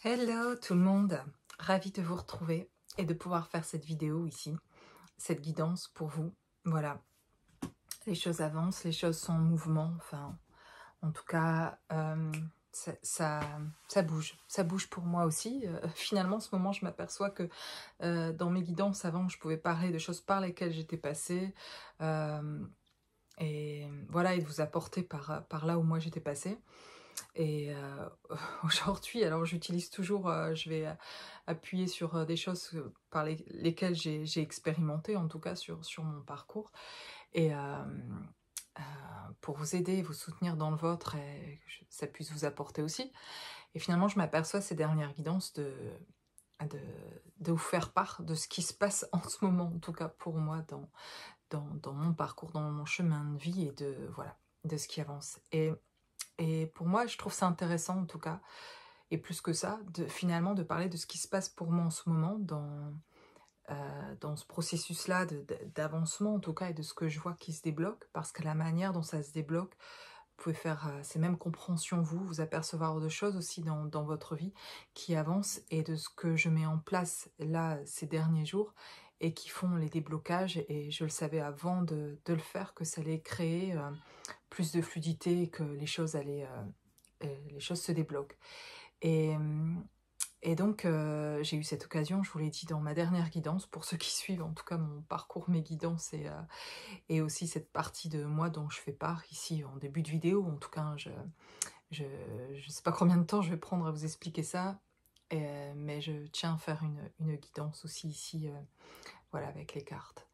Hello tout le monde, ravie de vous retrouver et de pouvoir faire cette vidéo ici, cette guidance pour vous. Voilà, les choses avancent, les choses sont en mouvement, enfin en tout cas ça bouge pour moi aussi. Finalement en ce moment je m'aperçois que dans mes guidances avant je pouvais parler de choses par lesquelles j'étais passée et voilà, et de vous apporter par là où moi j'étais passée. Et aujourd'hui, alors j'utilise toujours, je vais appuyer sur des choses par lesquelles j'ai expérimenté, en tout cas sur mon parcours, et pour vous aider, vous soutenir dans le vôtre et que ça puisse vous apporter aussi. Et finalement, je m'aperçois ces dernières guidances de, de vous faire part de ce qui se passe en ce moment, en tout cas pour moi, dans mon parcours, dans mon chemin de vie et voilà, de ce qui avance. Et pour moi, je trouve ça intéressant en tout cas, et plus que ça, finalement de parler de ce qui se passe pour moi en ce moment dans ce processus-là d'avancement en tout cas, et de ce que je vois qui se débloque, parce que la manière dont ça se débloque, vous pouvez faire ces mêmes compréhensions, vous apercevoir de choses aussi dans votre vie qui avancent, et de ce que je mets en place là ces derniers jours, et qui font les déblocages, et je le savais avant de le faire, que ça allait créer plus de fluidité, et que les choses se débloquent. Et, et donc, j'ai eu cette occasion, je vous l'ai dit dans ma dernière guidance, pour ceux qui suivent en tout cas mon parcours, mes guidances, et aussi cette partie de moi dont je fais part ici en début de vidéo. En tout cas, je sais pas combien de temps je vais prendre à vous expliquer ça, mais je tiens à faire une guidance aussi ici, voilà, avec les cartes.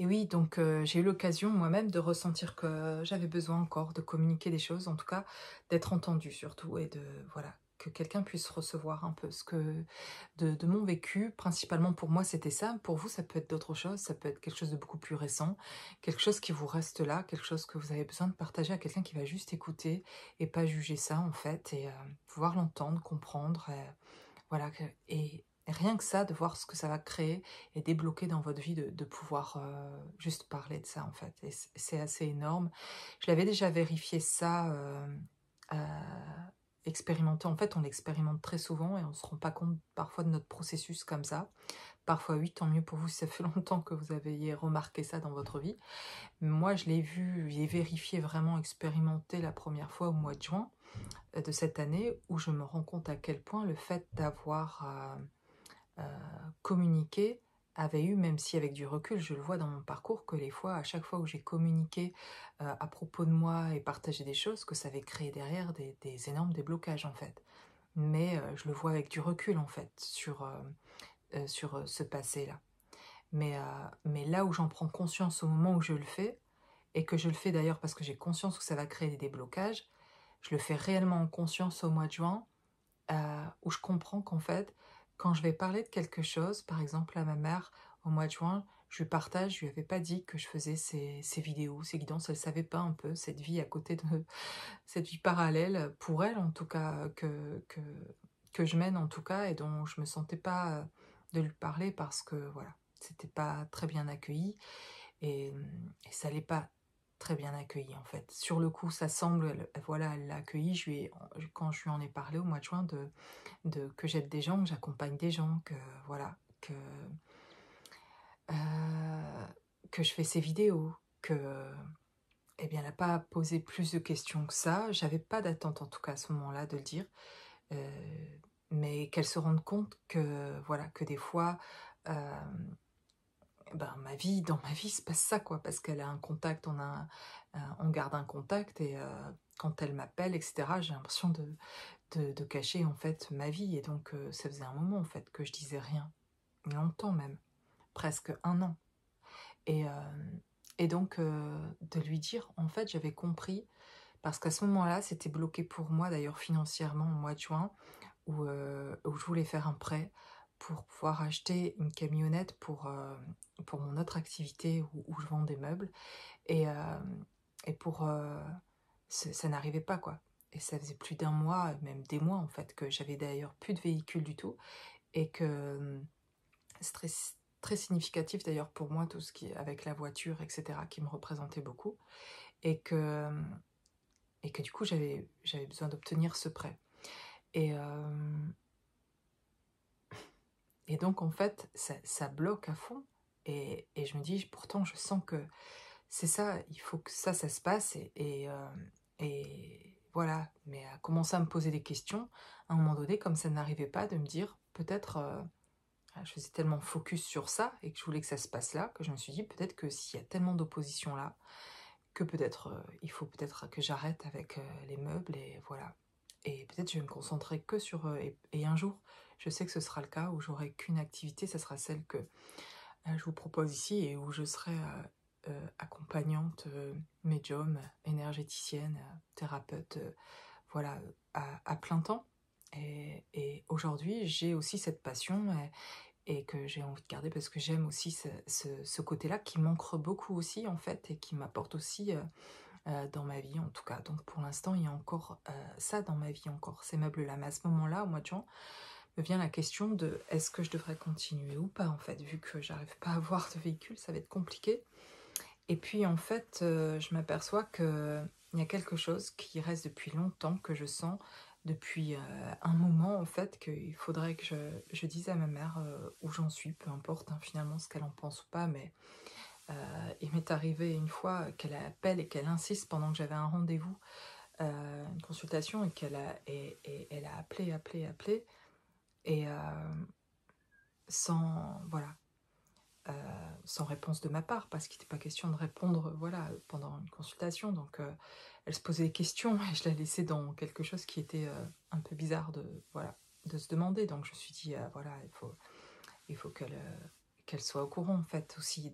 Et oui, donc j'ai eu l'occasion moi-même de ressentir que j'avais besoin encore de communiquer des choses, en tout cas d'être entendue surtout, et voilà, que quelqu'un puisse recevoir un peu de mon vécu. Principalement pour moi c'était ça, pour vous ça peut être d'autres choses, ça peut être quelque chose de beaucoup plus récent, quelque chose qui vous reste là, quelque chose que vous avez besoin de partager à quelqu'un qui va juste écouter et pas juger ça en fait, et pouvoir l'entendre, comprendre, voilà, et rien que ça, de voir ce que ça va créer et débloquer dans votre vie, de pouvoir juste parler de ça en fait. Et c'est assez énorme. Je l'avais déjà vérifié ça, expérimenté. En fait, on l'expérimente très souvent et on ne se rend pas compte parfois de notre processus comme ça. Parfois oui, tant mieux pour vous si ça fait longtemps que vous avez remarqué ça dans votre vie. Moi, je l'ai vu et vérifié, vraiment expérimenté la première fois au mois de juin de cette année, où je me rends compte à quel point le fait d'avoir communiqué avait eu, même si avec du recul, je le vois dans mon parcours, que les fois, à chaque fois où j'ai communiqué à propos de moi et partagé des choses, que ça avait créé derrière des énormes déblocages en fait. Mais je le vois avec du recul en fait, sur ce passé-là. Mais là où j'en prends conscience au moment où je le fais, et que je le fais d'ailleurs parce que j'ai conscience que ça va créer des déblocages, je le fais réellement en conscience au mois de juin, où je comprends qu'en fait, quand je vais parler de quelque chose, par exemple à ma mère, au mois de juin, je lui partage, je lui avais pas dit que je faisais ces vidéos, ces guidances, elle savait pas un peu cette vie à côté de cette vie parallèle, pour elle en tout cas, que je mène en tout cas, et dont je me sentais pas de lui parler, parce que voilà, c'était pas très bien accueilli, et ça l'est pas très bien accueilli en fait. Sur le coup, ça semble, voilà, elle l'a accueilli. Quand je lui en ai parlé au mois de juin, que j'aide des gens, que j'accompagne des gens, que voilà, euh, que je fais ces vidéos, eh bien, elle n'a pas posé plus de questions que ça. J'avais pas d'attente en tout cas à ce moment-là de le dire, euh, mais qu'elle se rende compte que voilà, que des fois, euh, ben, dans ma vie se passe ça, quoi, parce qu'elle a un contact, on garde un contact, et quand elle m'appelle, etc., j'ai l'impression de cacher en fait ma vie, et donc ça faisait un moment en fait que je disais rien, longtemps même, presque un an, et, euh, et donc de lui dire, en fait j'avais compris, parce qu'à ce moment-là c'était bloqué pour moi d'ailleurs financièrement au mois de juin, où je voulais faire un prêt pour pouvoir acheter une camionnette pour mon autre activité où je vends des meubles, et, pour ça n'arrivait pas, quoi. Et ça faisait plus d'un mois, même des mois en fait, que j'avais d'ailleurs plus de véhicule du tout, et que c'est très significatif d'ailleurs pour moi, tout ce qui est avec la voiture, etc., qui me représentait beaucoup, et que et que du coup j'avais besoin d'obtenir ce prêt. Et, et donc en fait ça bloque à fond, et je me dis pourtant je sens que c'est ça, il faut que ça se passe, et voilà. Mais à commencer à me poser des questions, à un moment donné, comme ça n'arrivait pas, de me dire peut-être, je faisais tellement focus sur ça et que je voulais que ça se passe là, que je me suis dit peut-être que s'il y a tellement d'opposition là, que peut-être il faut peut-être que j'arrête avec les meubles, et voilà. Et peut-être je vais me concentrer que sur eux. Et un jour, je sais que ce sera le cas où j'aurai qu'une activité, ça sera celle que je vous propose ici, et où je serai accompagnante, médium, énergéticienne, thérapeute, voilà, à plein temps. Et aujourd'hui, j'ai aussi cette passion, et que j'ai envie de garder parce que j'aime aussi ce côté-là qui manque beaucoup aussi en fait, et qui m'apporte aussi dans ma vie en tout cas. Donc pour l'instant, il y a encore ça dans ma vie, encore ces meubles-là. Mais à ce moment-là, au mois de juin, me vient la question de est-ce que je devrais continuer ou pas en fait, vu que j'arrive pas à avoir de véhicule, ça va être compliqué. Et puis en fait, je m'aperçois que il y a quelque chose qui reste depuis longtemps, que je sens depuis un moment en fait, qu'il faudrait que je dise à ma mère où j'en suis, peu importe hein, finalement ce qu'elle en pense ou pas, mais il m'est arrivé une fois qu'elle appelle et qu'elle insiste pendant que j'avais un rendez-vous, une consultation, et et elle a appelé, et sans, voilà, sans réponse de ma part, parce qu'il n'était pas question de répondre, voilà, pendant une consultation. Donc, elle se posait des questions et je la laissais dans quelque chose qui était un peu bizarre de, voilà, de se demander. Donc, je me suis dit, voilà, il faut qu'elle soit au courant, en fait, aussi.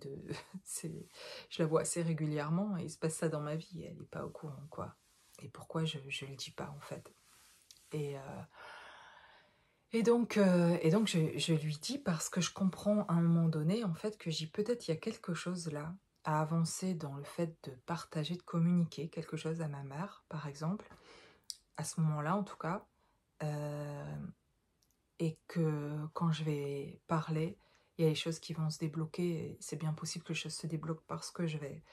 Je la vois assez régulièrement et il se passe ça dans ma vie. Elle n'est pas au courant, quoi. Et pourquoi je ne le dis pas, en fait. Et, donc je lui dis parce que je comprends à un moment donné, en fait, que j'ai peut-être il y a quelque chose là à avancer dans le fait de partager, de communiquer quelque chose à ma mère, par exemple, à ce moment-là en tout cas, euh, et que quand je vais parler, il y a des choses qui vont se débloquer, et c'est bien possible que les choses se débloquent parce que je vais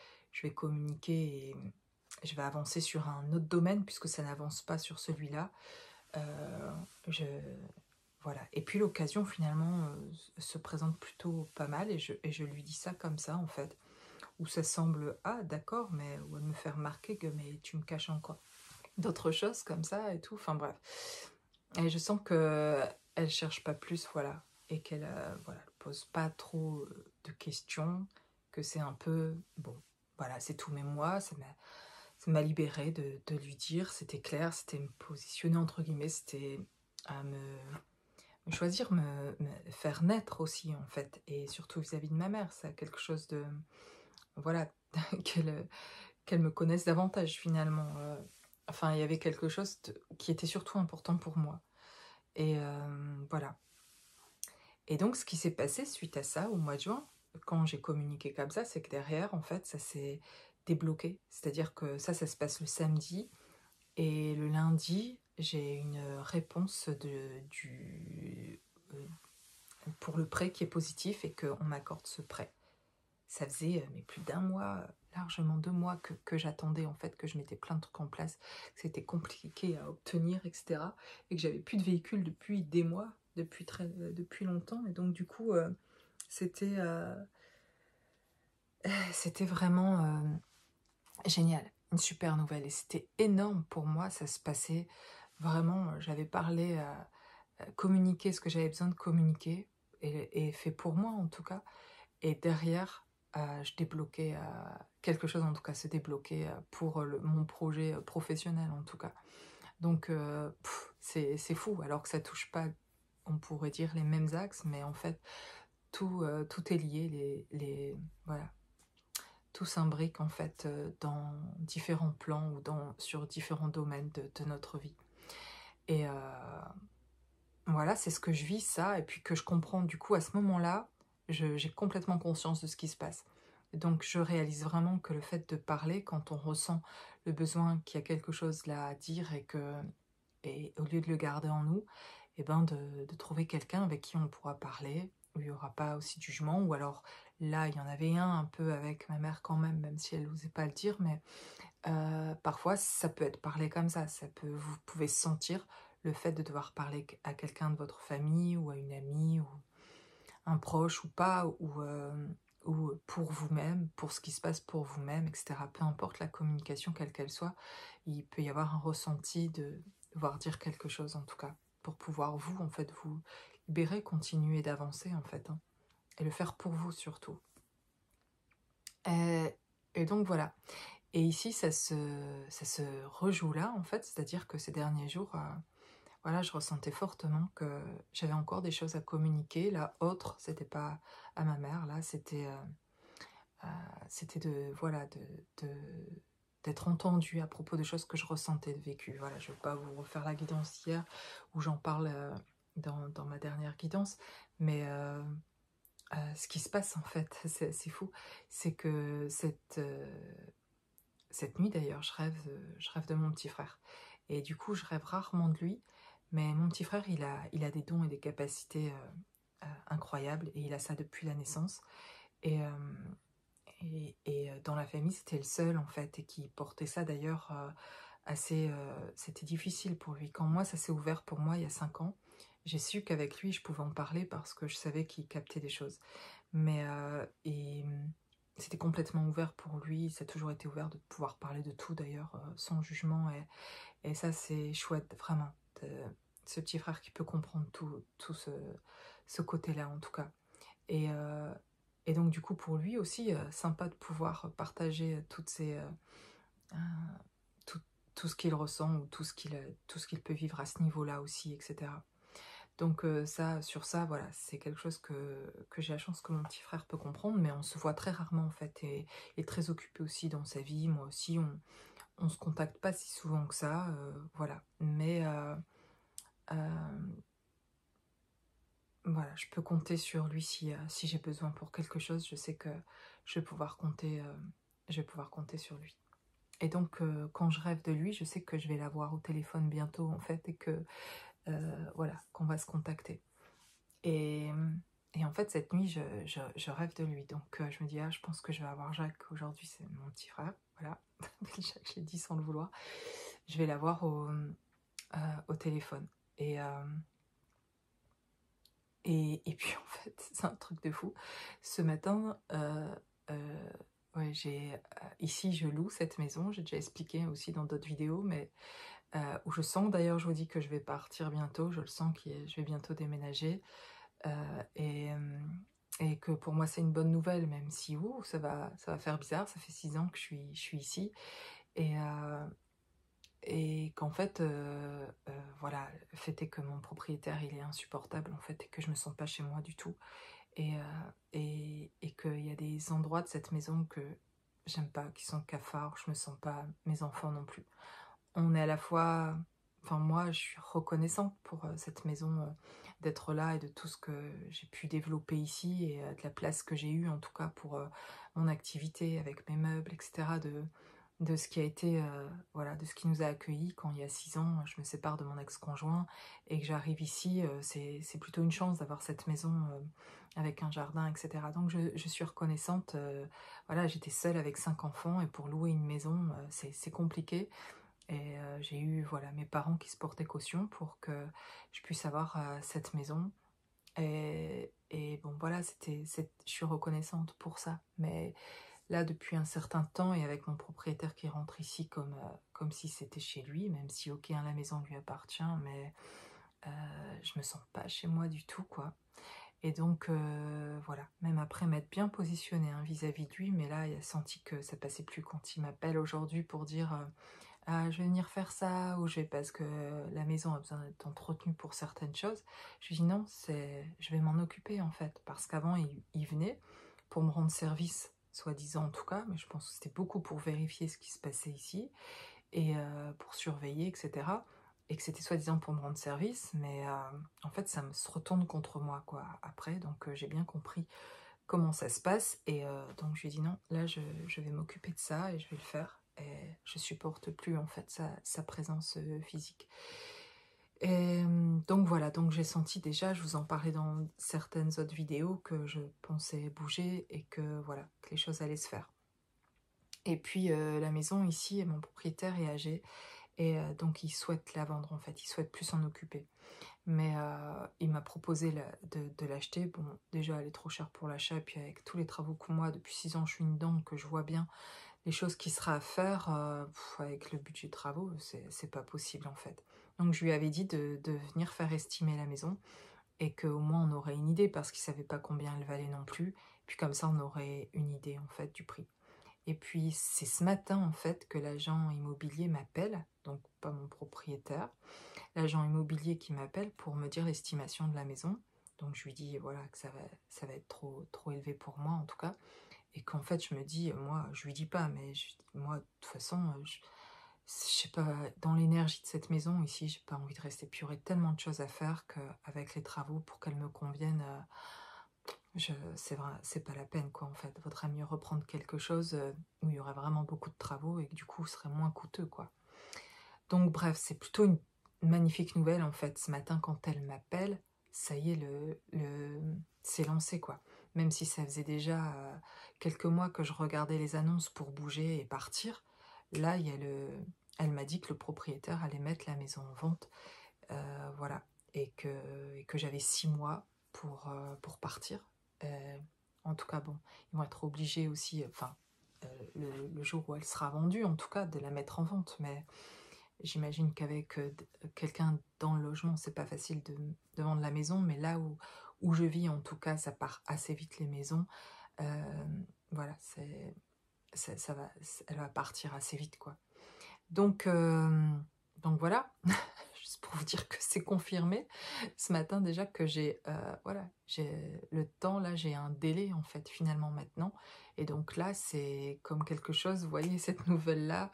communiquer, et je vais avancer sur un autre domaine puisque ça n'avance pas sur celui-là. Euh, je, voilà. Et puis l'occasion finalement se présente plutôt pas mal, et je lui dis ça comme ça en fait, où ça semble ah d'accord, mais où elle me fait remarquer que mais tu me caches encore d'autres choses comme ça et tout. Enfin bref. Et je sens que elle cherche pas plus, voilà, et qu'elle voilà, elle pose pas trop de questions, que c'est un peu bon, voilà, c'est tout. Mais moi, ça m'a libérée de lui dire, c'était clair, c'était me positionner entre guillemets, c'était à me choisir, me faire naître aussi en fait, et surtout vis-à-vis de ma mère, c'est quelque chose de, voilà, qu'elle me connaisse davantage finalement. Enfin, il y avait quelque chose qui était surtout important pour moi. Et voilà. Et donc, ce qui s'est passé suite à ça, au mois de juin, quand j'ai communiqué comme ça, c'est que derrière, en fait, ça s'est débloqué. C'est-à-dire que ça se passe le samedi, et le lundi, j'ai une réponse pour le prêt qui est positif, et qu'on m'accorde ce prêt. Ça faisait mais plus d'un mois, largement 2 mois que j'attendais en fait, que je mettais plein de trucs en place, que c'était compliqué à obtenir, etc. Et que j'avais plus de véhicule depuis des mois, depuis longtemps. Et donc du coup, c'était c'était vraiment génial, une super nouvelle. Et c'était énorme pour moi, ça se passait vraiment, j'avais parlé, communiqué ce que j'avais besoin de communiquer, et fait pour moi en tout cas. Et derrière, je débloquais quelque chose, en tout cas, se débloquait pour mon projet professionnel, en tout cas. Donc, c'est fou, alors que ça touche pas, on pourrait dire, les mêmes axes, mais en fait, tout est lié, voilà, tout s'imbrique, en fait, dans différents plans ou sur différents domaines de notre vie. Et voilà, c'est ce que je vis, ça, et puis que je comprends, du coup, à ce moment-là, j'ai complètement conscience de ce qui se passe. Donc je réalise vraiment que le fait de parler, quand on ressent le besoin qu'il y a quelque chose là à dire, et au lieu de le garder en nous, et ben de trouver quelqu'un avec qui on pourra parler, où il n'y aura pas aussi de jugement, ou alors là il y en avait un peu avec ma mère quand même si elle n'osait pas le dire, mais parfois ça peut être parlé comme ça, vous pouvez sentir le fait de devoir parler à quelqu'un de votre famille ou à une amie ou un proche ou pas, ou pour vous-même, pour ce qui se passe pour vous-même, etc. Peu importe la communication, quelle qu'elle soit, il peut y avoir un ressenti de devoir dire quelque chose, en tout cas, pour pouvoir vous, en fait, vous libérer, continuer d'avancer, en fait, hein, et le faire pour vous, surtout. Et donc, voilà. Et ici, ça se rejoue là, en fait, c'est-à-dire que ces derniers jours, voilà, je ressentais fortement que j'avais encore des choses à communiquer. Là, autre, c'était pas à ma mère, là, c'était de, voilà, d'être entendue à propos de choses que je ressentais, de vécu. Voilà, je ne vais pas vous refaire la guidance hier, où j'en parle dans ma dernière guidance, mais ce qui se passe, en fait, c'est fou, c'est que cette nuit, d'ailleurs, je rêve de mon petit frère. Et du coup, je rêve rarement de lui, mais mon petit frère, il a des dons et des capacités incroyables, et il a ça depuis la naissance. Et, dans la famille, c'était le seul, en fait, et qui portait ça, d'ailleurs, assez... c'était difficile pour lui. Quand moi, ça s'est ouvert pour moi, il y a 5 ans, j'ai su qu'avec lui, je pouvais en parler parce que je savais qu'il captait des choses. Mais c'était complètement ouvert pour lui, ça a toujours été ouvert de pouvoir parler de tout, d'ailleurs, sans jugement, et ça, c'est chouette, vraiment. Ce petit frère qui peut comprendre tout ce côté-là, en tout cas. Et, euh, et donc, du coup, pour lui aussi, sympa de pouvoir partager euh, tout, tout ce qu'il ressent, ou tout ce qu'il peut vivre à ce niveau-là aussi, etc. Donc ça, sur ça, voilà, c'est quelque chose que j'ai la chance que mon petit frère peut comprendre, mais on se voit très rarement, en fait, et est très occupé aussi dans sa vie. Moi aussi, on se contacte pas si souvent que ça, voilà. Mais euh, voilà, je peux compter sur lui si j'ai besoin pour quelque chose. Je sais que je vais pouvoir compter sur lui. Et donc, quand je rêve de lui, je sais que je vais l'avoir au téléphone bientôt, en fait, et que voilà, qu'on va se contacter. Et, et en fait, cette nuit, je rêve de lui. Donc, je me dis, ah, je pense que je vais avoir Jacques aujourd'hui, c'est mon petit frère. Voilà, Jacques, je l'ai dit sans le vouloir. Je vais l'avoir au téléphone. Et puis, en fait, c'est un truc de fou. Ce matin, ouais, ici, je loue cette maison. J'ai déjà expliqué aussi dans d'autres vidéos, mais où je sens, d'ailleurs, je vous dis que je vais partir bientôt. Je le sens que je vais bientôt déménager. Euh, et, euh, et que pour moi c'est une bonne nouvelle, même si ça va faire bizarre, ça fait 6 ans que je suis ici, et, qu'en fait, voilà, le fait est que mon propriétaire il est insupportable, en fait, et que je me sens pas chez moi du tout, et qu'il y a des endroits de cette maison que j'aime pas, qui sont cafards, je me sens pas, mes enfants non plus. On est à la fois, enfin moi je suis reconnaissante pour cette maison, d'être là, et de tout ce que j'ai pu développer ici, et de la place que j'ai eue, en tout cas, pour mon activité avec mes meubles, etc. De ce qui a été, voilà, de ce qui nous a accueillis quand il y a 6 ans, je me sépare de mon ex-conjoint et que j'arrive ici, c'est plutôt une chance d'avoir cette maison avec un jardin, etc. Donc je suis reconnaissante, voilà, j'étais seule avec 5 enfants, et pour louer une maison, c'est compliqué. Et j'ai eu, voilà, mes parents qui se portaient caution pour que je puisse avoir cette maison. Et bon, voilà, je suis reconnaissante pour ça. Mais là, depuis un certain temps, et avec mon propriétaire qui rentre ici comme si c'était chez lui, même si, ok, hein, la maison lui appartient, mais je me sens pas chez moi du tout, quoi. Et donc, voilà, même après m'être bien positionnée, hein, vis-à-vis de lui, mais là, il a senti que ça passait plus quand il m'appelle aujourd'hui pour dire... ah, je vais venir faire ça, ou parce que la maison a besoin d'être entretenue pour certaines choses. Je lui dis non, je vais m'en occuper, en fait, parce qu'avant il venait pour me rendre service, soi-disant, en tout cas, mais je pense que c'était beaucoup pour vérifier ce qui se passait ici, et pour surveiller, etc. Et que c'était soi-disant pour me rendre service, mais en fait ça se retourne contre moi, quoi, après. Donc j'ai bien compris comment ça se passe, et donc je lui ai dit non, là je vais m'occuper de ça, et je vais le faire, et je supporte plus, en fait, sa présence physique. Et donc voilà, donc j'ai senti déjà, je vous en parlais dans certaines autres vidéos, que je pensais bouger, et que voilà, que les choses allaient se faire. Et puis la maison ici, mon propriétaire est âgé et donc il souhaite la vendre en fait, il souhaite plus s'en occuper. Mais il m'a proposé de l'acheter. Bon, déjà elle est trop chère pour l'achat, et puis avec tous les travaux que moi, depuis 6 ans je suis dedans, que je vois bien les choses qui seraient à faire, avec le budget de travaux, c'est pas possible en fait. Donc je lui avais dit de venir faire estimer la maison, et qu'au moins on aurait une idée, parce qu'il savait pas combien elle valait non plus. Puis comme ça on aurait une idée en fait du prix. Et puis c'est ce matin en fait que l'agent immobilier m'appelle, donc pas mon propriétaire, l'agent immobilier qui m'appelle pour me dire l'estimation de la maison. Donc je lui dis voilà que ça va être trop élevé pour moi en tout cas, et qu'en fait je me dis, moi je lui dis pas, mais moi de toute façon, je sais pas, dans l'énergie de cette maison ici, j'ai pas envie de rester, puis il y aurait tellement de choses à faire qu'avec les travaux, pour qu'elle me convienne, c'est vrai, c'est pas la peine quoi en fait. Vaudrait mieux reprendre quelque chose où il y aurait vraiment beaucoup de travaux et que du coup ce serait moins coûteux quoi. Donc bref, c'est plutôt une magnifique nouvelle en fait. Ce matin quand elle m'appelle, ça y est, c'est lancé quoi. Même si ça faisait déjà quelques mois que je regardais les annonces pour bouger et partir, là il y a elle m'a dit que le propriétaire allait mettre la maison en vente, voilà, et que j'avais 6 mois pour partir. Euh, En tout cas, bon, ils vont être obligés aussi, enfin, le jour où elle sera vendue, en tout cas, de la mettre en vente. Mais j'imagine qu'avec quelqu'un dans le logement, c'est pas facile de vendre la maison. Mais là où je vis, en tout cas, ça part assez vite les maisons. Euh, voilà, elle va partir assez vite, quoi. Donc voilà, juste pour vous dire que c'est confirmé ce matin déjà que voilà, j'ai le temps, là j'ai un délai en fait finalement maintenant, et donc là c'est comme quelque chose, vous voyez, cette nouvelle-là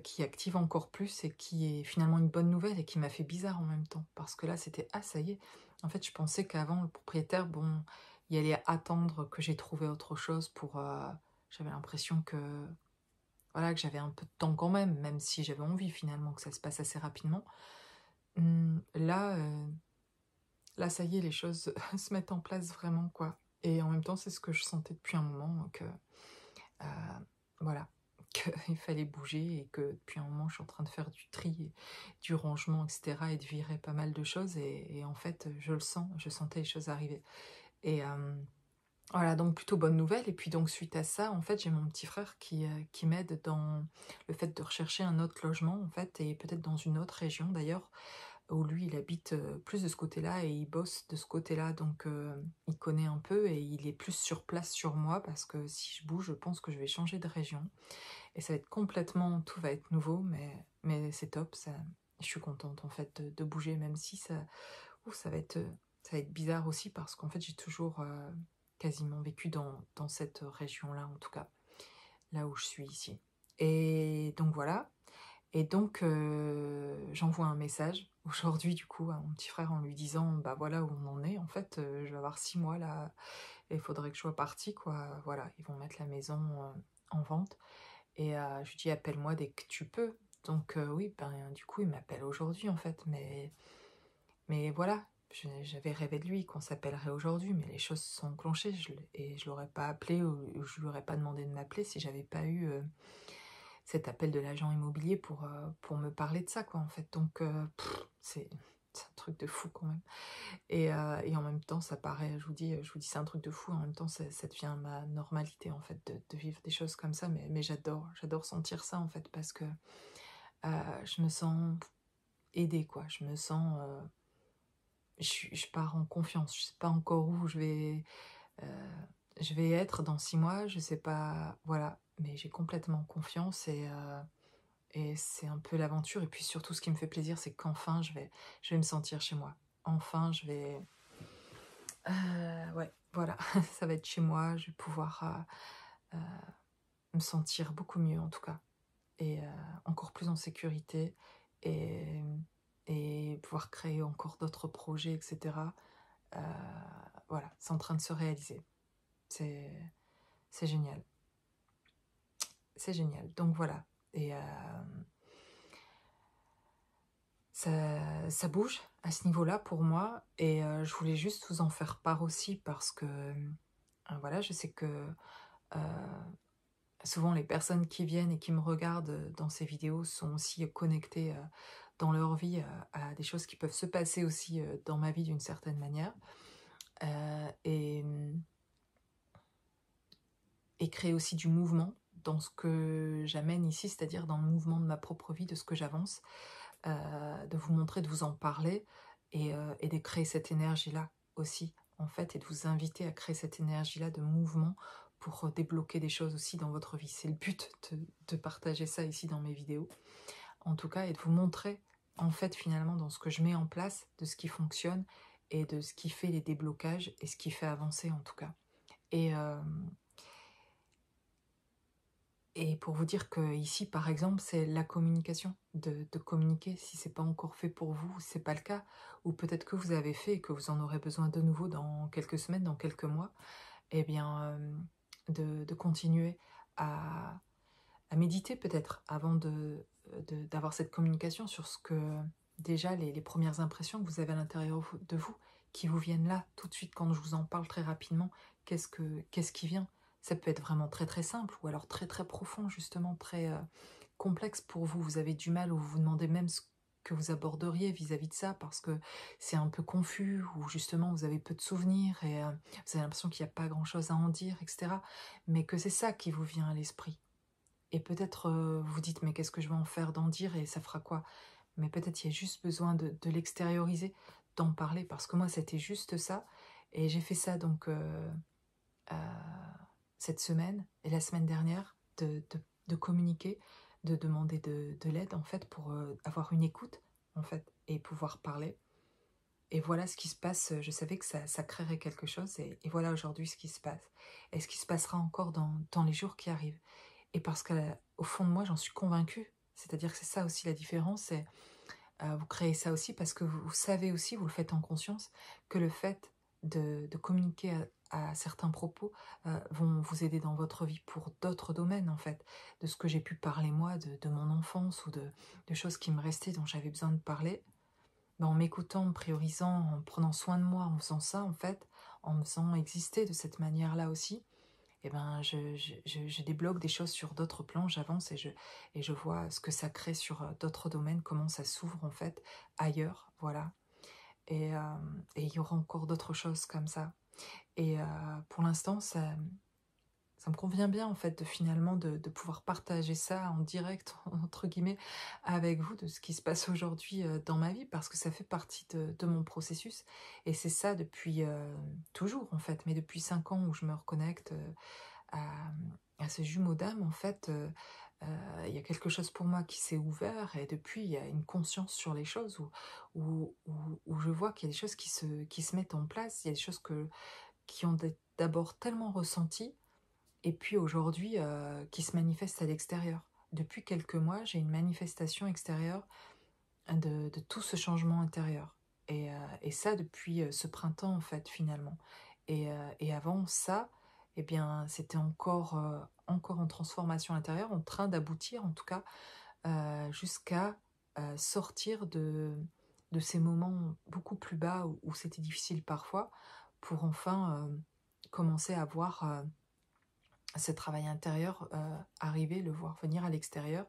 qui active encore plus et qui est finalement une bonne nouvelle et qui m'a fait bizarre en même temps, parce que là c'était, ah ça y est, en fait je pensais qu'avant le propriétaire, bon, il allait attendre que j'ai trouvé autre chose j'avais l'impression que voilà, que j'avais un peu de temps quand même si j'avais envie finalement que ça se passe assez rapidement. Là, ça y est, les choses se mettent en place vraiment, quoi. Et en même temps, c'est ce que je sentais depuis un moment, euh, voilà, qu'il fallait bouger, et que depuis un moment, je suis en train de faire du tri, du rangement, etc., et de virer pas mal de choses, et en fait, je le sens, je sentais les choses arriver. Et voilà, donc plutôt bonne nouvelle. Et puis donc suite à ça, en fait, j'ai mon petit frère qui m'aide dans le fait de rechercher un autre logement, en fait, et peut-être dans une autre région d'ailleurs, où lui, il habite plus de ce côté-là et il bosse de ce côté-là, donc il connaît un peu et il est plus sur place sur moi, parce que si je bouge, je pense que je vais changer de région. Et ça va être complètement, tout va être nouveau, mais c'est top, je suis contente en fait de bouger, même si ça va être bizarre aussi, parce qu'en fait j'ai toujours quasiment vécu dans cette région-là, en tout cas, là où je suis ici. Et donc voilà, et donc j'envoie un message aujourd'hui du coup à mon petit frère en lui disant, bah voilà où on en est, en fait je vais avoir 6 mois là, et il faudrait que je sois partie quoi, voilà, ils vont mettre la maison en vente, et je lui dis appelle-moi dès que tu peux. Donc oui, ben du coup il m'appelle aujourd'hui en fait, mais voilà, j'avais rêvé de lui, qu'on s'appellerait aujourd'hui, mais les choses se sont enclenchées, et je l'aurais pas appelé, ou je lui aurais pas demandé de m'appeler si j'avais pas eu cet appel de l'agent immobilier pour me parler de ça, quoi, en fait. Donc, c'est un truc de fou, quand même. Et en même temps, ça paraît, je vous dis, c'est un truc de fou, en même temps, ça devient ma normalité, en fait, de vivre des choses comme ça, mais j'adore sentir ça, en fait, parce que je me sens aidée, quoi. Je me sens... je pars en confiance. Je sais pas encore où je vais être dans 6 mois, je sais pas, voilà, mais j'ai complètement confiance, et c'est un peu l'aventure. Et puis surtout, ce qui me fait plaisir, c'est qu'enfin, je vais me sentir chez moi. Enfin, ouais, voilà, ça va être chez moi, je vais pouvoir me sentir beaucoup mieux, en tout cas, et encore plus en sécurité, et, et pouvoir créer encore d'autres projets, etc. Euh, voilà, c'est en train de se réaliser. C'est génial. C'est génial. Donc voilà. Et ça bouge à ce niveau-là pour moi. Et je voulais juste vous en faire part aussi, parce que voilà, je sais que souvent les personnes qui viennent et qui me regardent dans ces vidéos sont aussi connectées dans leur vie à des choses qui peuvent se passer aussi dans ma vie d'une certaine manière. Et créer aussi du mouvement dans ce que j'amène ici, c'est-à-dire dans le mouvement de ma propre vie, de ce que j'avance, de vous montrer, de vous en parler et de créer cette énergie-là aussi, en fait, et de vous inviter à créer cette énergie-là de mouvement pour débloquer des choses aussi dans votre vie. C'est le but de partager ça ici dans mes vidéos, en tout cas, et de vous montrer, en fait, finalement, dans ce que je mets en place, de ce qui fonctionne et de ce qui fait les déblocages et ce qui fait avancer, en tout cas. Et, Et pour vous dire que ici, par exemple, c'est la communication, de communiquer si c'est pas encore fait pour vous, si c'est pas le cas, ou peut-être que vous avez fait et que vous en aurez besoin de nouveau dans quelques semaines, dans quelques mois, eh bien, de continuer à, à méditer peut-être avant d'avoir cette communication sur ce que, déjà, les premières impressions que vous avez à l'intérieur de vous, qui vous viennent là, tout de suite, quand je vous en parle très rapidement, qu'est-ce qui vient? Ça peut être vraiment très très simple, ou alors très très profond, justement, très complexe pour vous. Vous avez du mal, ou vous vous demandez même ce que vous aborderiez vis-à-vis de ça, parce que c'est un peu confus, ou justement vous avez peu de souvenirs, et vous avez l'impression qu'il n'y a pas grand-chose à en dire, etc. Mais que c'est ça qui vous vient à l'esprit. Et peut-être vous dites, mais qu'est-ce que je vais en faire d'en dire, et ça fera quoi? Mais peut-être il y a juste besoin de l'extérioriser, d'en parler, parce que moi c'était juste ça, et j'ai fait ça donc euh, cette semaine et la semaine dernière, de communiquer, de demander de l'aide, en fait, pour avoir une écoute, en fait, et pouvoir parler. Et voilà ce qui se passe. Je savais que ça créerait quelque chose, et voilà aujourd'hui ce qui se passe. Et ce qui se passera encore dans les jours qui arrivent. Et parce qu'au fond de moi, j'en suis convaincue. C'est-à-dire que c'est ça aussi la différence. C'est vous créez ça aussi parce que vous savez aussi, vous le faites en conscience, que le fait de communiquer à certains propos vont vous aider dans votre vie pour d'autres domaines, en fait. De ce que j'ai pu parler moi, de mon enfance, ou de choses qui me restaient, dont j'avais besoin de parler. Ben, en m'écoutant, en priorisant, en prenant soin de moi, en faisant ça, en fait, en me faisant exister de cette manière-là aussi, eh ben, je débloque des choses sur d'autres plans, j'avance, et je vois ce que ça crée sur d'autres domaines, comment ça s'ouvre, en fait, ailleurs, voilà. Et il y aura encore d'autres choses comme ça. Et pour l'instant, ça me convient bien, en fait, finalement, de pouvoir partager ça en direct, entre guillemets, avec vous, de ce qui se passe aujourd'hui dans ma vie, parce que ça fait partie de mon processus. Et c'est ça depuis toujours, en fait, mais depuis 5 ans où je me reconnecte à, à ce jumeau d'âme, en fait, il y a quelque chose pour moi qui s'est ouvert, et depuis, il y a une conscience sur les choses où je vois qu'il y a des choses qui se mettent en place, il y a des choses qui ont d'abord tellement ressenti, et puis aujourd'hui, qui se manifestent à l'extérieur. Depuis quelques mois, j'ai une manifestation extérieure de tout ce changement intérieur. Et ça depuis ce printemps, en fait, finalement. Et avant ça, eh bien, c'était encore en transformation intérieure, en train d'aboutir, en tout cas, jusqu'à sortir de ces moments beaucoup plus bas où c'était difficile parfois, pour enfin commencer à voir ce travail intérieur arriver, le voir venir à l'extérieur,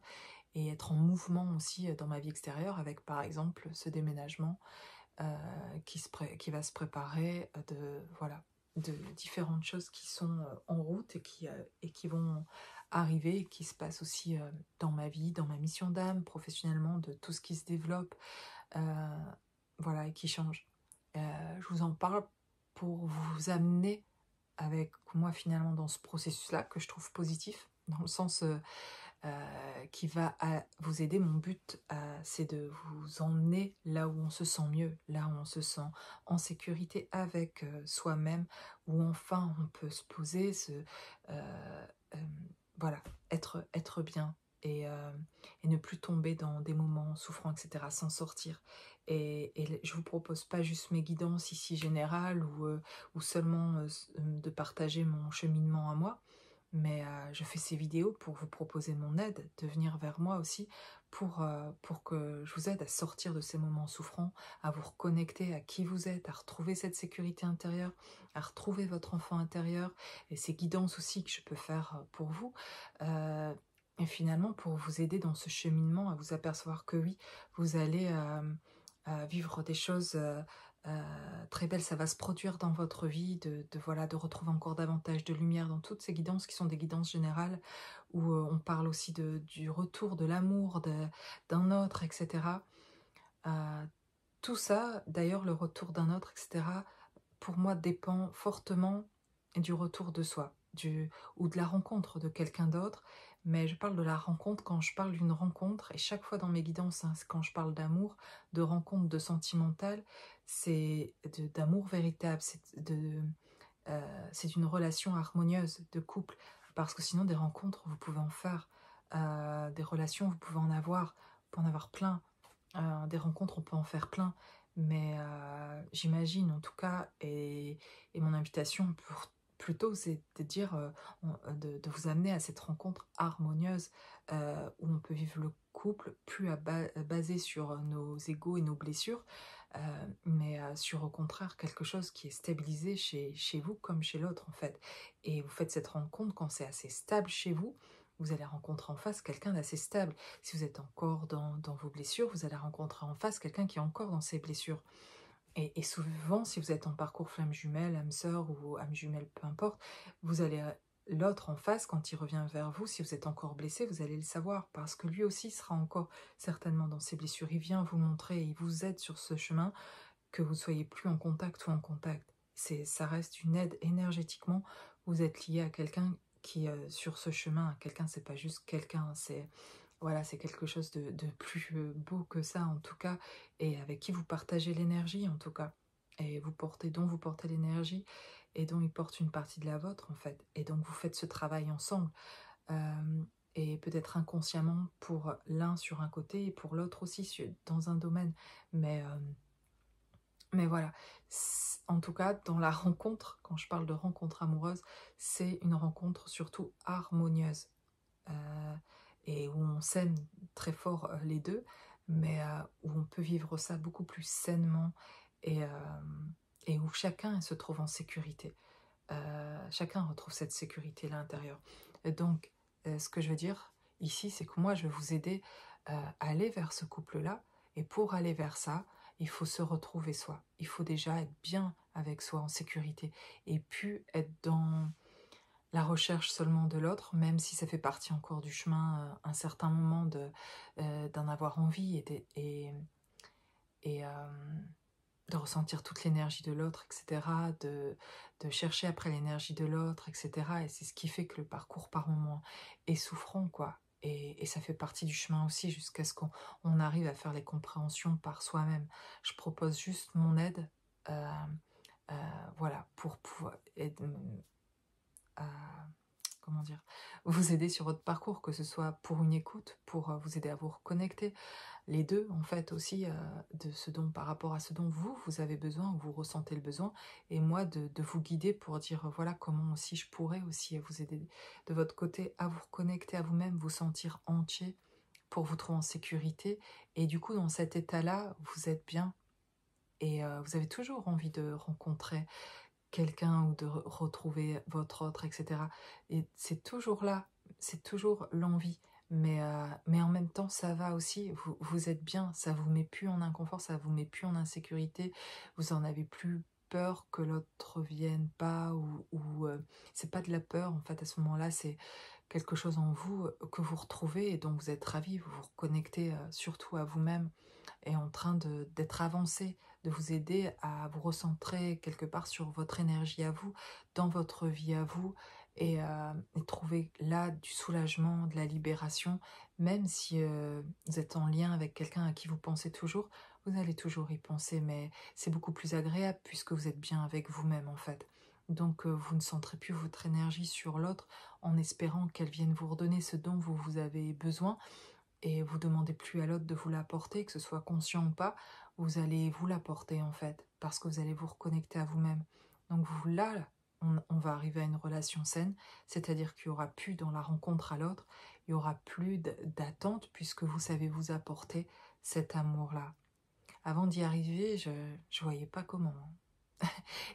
et être en mouvement aussi dans ma vie extérieure, avec par exemple ce déménagement qui va se préparer, voilà, de différentes choses qui sont en route, et qui vont arriver, et qui se passent aussi dans ma vie, dans ma mission d'âme, professionnellement, de tout ce qui se développe, euh, voilà, et qui change. Je vous en parle pour vous amener avec moi, finalement, dans ce processus-là, que je trouve positif, dans le sens qui va vous aider. Mon but, c'est de vous emmener là où on se sent mieux, là où on se sent en sécurité avec soi-même, où enfin on peut se poser, euh, euh, voilà, être bien, et ne plus tomber dans des moments souffrants, etc., s'en sortir. Et je vous propose pas juste mes guidances ici générales, ou seulement de partager mon cheminement à moi, mais je fais ces vidéos pour vous proposer mon aide, de venir vers moi aussi pour que je vous aide à sortir de ces moments souffrants, à vous reconnecter à qui vous êtes, à retrouver cette sécurité intérieure, à retrouver votre enfant intérieur, et ces guidances aussi que je peux faire pour vous. Euh, et finalement, pour vous aider dans ce cheminement, à vous apercevoir que oui, vous allez vivre des choses très belles, ça va se produire dans votre vie, voilà, de retrouver encore davantage de lumière dans toutes ces guidances qui sont des guidances générales, où on parle aussi du retour de l'amour d'un autre, etc. Euh, Tout ça, d'ailleurs, le retour d'un autre, etc., pour moi, dépend fortement du retour de soi, ou de la rencontre de quelqu'un d'autre. Mais je parle de la rencontre quand je parle d'une rencontre, et chaque fois dans mes guidances, hein, quand je parle d'amour, de rencontre, de sentimental, c'est d'amour véritable, c'est d'une relation harmonieuse, de couple. Parce que sinon, des rencontres, vous pouvez en faire. Des relations, vous pouvez en avoir. Vous pouvez en avoir plein. Des rencontres, on peut en faire plein. Mais j'imagine, en tout cas, et mon invitation plutôt, c'est de dire, de vous amener à cette rencontre harmonieuse où on peut vivre le couple plus basé sur nos égos et nos blessures, mais sur au contraire quelque chose qui est stabilisé chez vous comme chez l'autre en fait. Et vous faites cette rencontre quand c'est assez stable chez vous, vous allez rencontrer en face quelqu'un d'assez stable. Si vous êtes encore dans vos blessures, vous allez rencontrer en face quelqu'un qui est encore dans ses blessures. Et souvent, si vous êtes en parcours flamme jumelle, âme sœur ou âme jumelle, peu importe, vous allez l'autre en face, quand il revient vers vous, si vous êtes encore blessé, vous allez le savoir, parce que lui aussi sera encore certainement dans ses blessures. Il vient vous montrer, il vous aide sur ce chemin, que vous soyez plus en contact ou en contact. Ça reste une aide énergétiquement. Vous êtes lié à quelqu'un qui, sur ce chemin, quelqu'un, c'est pas juste quelqu'un, c'est voilà, c'est quelque chose de plus beau que ça en tout cas, et avec qui vous partagez l'énergie en tout cas, et dont vous portez l'énergie, et dont il porte une partie de la vôtre en fait, et donc vous faites ce travail ensemble, euh, et peut-être inconsciemment pour l'un sur un côté et pour l'autre aussi dans un domaine, mais voilà, en tout cas, dans la rencontre, quand je parle de rencontre amoureuse, c'est une rencontre surtout harmonieuse, euh, et où on s'aime très fort les deux, mais où on peut vivre ça beaucoup plus sainement, et, où chacun se trouve en sécurité. Chacun retrouve cette sécurité à l'intérieur. Et donc, ce que je veux dire ici, c'est que moi, je vais vous aider à aller vers ce couple-là. Et pour aller vers ça, il faut se retrouver soi. Il faut déjà être bien avec soi, en sécurité. Et puis être dans la recherche seulement de l'autre, même si ça fait partie encore du chemin, un certain moment d'en avoir envie et de ressentir toute l'énergie de l'autre, etc., de chercher après l'énergie de l'autre, etc. Et c'est ce qui fait que le parcours par moments est souffrant, quoi. Et ça fait partie du chemin aussi, jusqu'à ce qu'on arrive à faire les compréhensions par soi-même. Je propose juste mon aide, euh, voilà, pour pouvoir comment dire, vous aider sur votre parcours, que ce soit pour une écoute, pour vous aider à vous reconnecter, les deux en fait aussi, par rapport à ce dont vous avez besoin, ou vous ressentez le besoin, et moi de vous guider pour dire voilà comment aussi je pourrais aussi vous aider de votre côté à vous reconnecter à vous-même, vous sentir entier, pour vous trouver en sécurité, et du coup dans cet état-là, vous êtes bien, et vous avez toujours envie de rencontrer quelqu'un ou de retrouver votre autre, etc. Et c'est toujours là, c'est toujours l'envie. Mais en même temps, ça va aussi, vous êtes bien, ça vous met plus en inconfort, ça vous met plus en insécurité, vous en avez plus peur que l'autre vienne pas, c'est pas de la peur en fait à ce moment-là, c'est quelque chose en vous que vous retrouvez et dont vous êtes ravi, vous vous reconnectez surtout à vous-même, est en train d'être avancé, de vous aider à vous recentrer quelque part sur votre énergie à vous, dans votre vie à vous, et trouver là du soulagement, de la libération, même si vous êtes en lien avec quelqu'un à qui vous pensez toujours, vous allez toujours y penser, mais c'est beaucoup plus agréable puisque vous êtes bien avec vous-même en fait. Donc vous ne centrez plus votre énergie sur l'autre en espérant qu'elle vienne vous redonner ce dont vous avez besoin, et vous demandez plus à l'autre de vous l'apporter, que ce soit conscient ou pas, vous allez vous l'apporter en fait, parce que vous allez vous reconnecter à vous-même. Donc vous là, on va arriver à une relation saine, c'est-à-dire qu'il n'y aura plus dans la rencontre à l'autre, il n'y aura plus d'attente puisque vous savez vous apporter cet amour-là. Avant d'y arriver, je ne voyais pas comment, hein.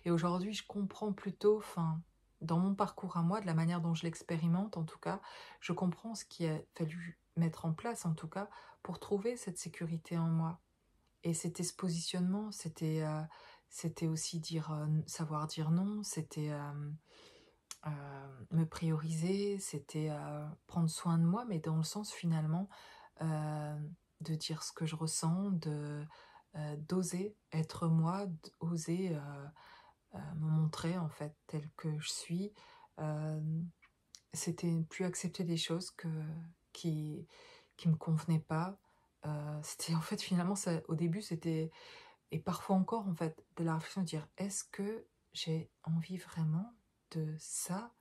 Et aujourd'hui, je comprends plutôt, enfin, dans mon parcours à moi, de la manière dont je l'expérimente en tout cas, je comprends ce qu'il a fallu mettre en place en tout cas pour trouver cette sécurité en moi. Et c'était ce positionnement, c'était aussi dire, savoir dire non, c'était me prioriser, c'était prendre soin de moi, mais dans le sens finalement de dire ce que je ressens, d'oser être moi, d'oser me montrer en fait telle que je suis. Euh, C'était plus accepter des choses qui, qui me convenaient pas. C'était en fait finalement ça, au début c'était et parfois encore, en fait, de la réflexion de dire: «Est-ce que j'ai envie vraiment de ça?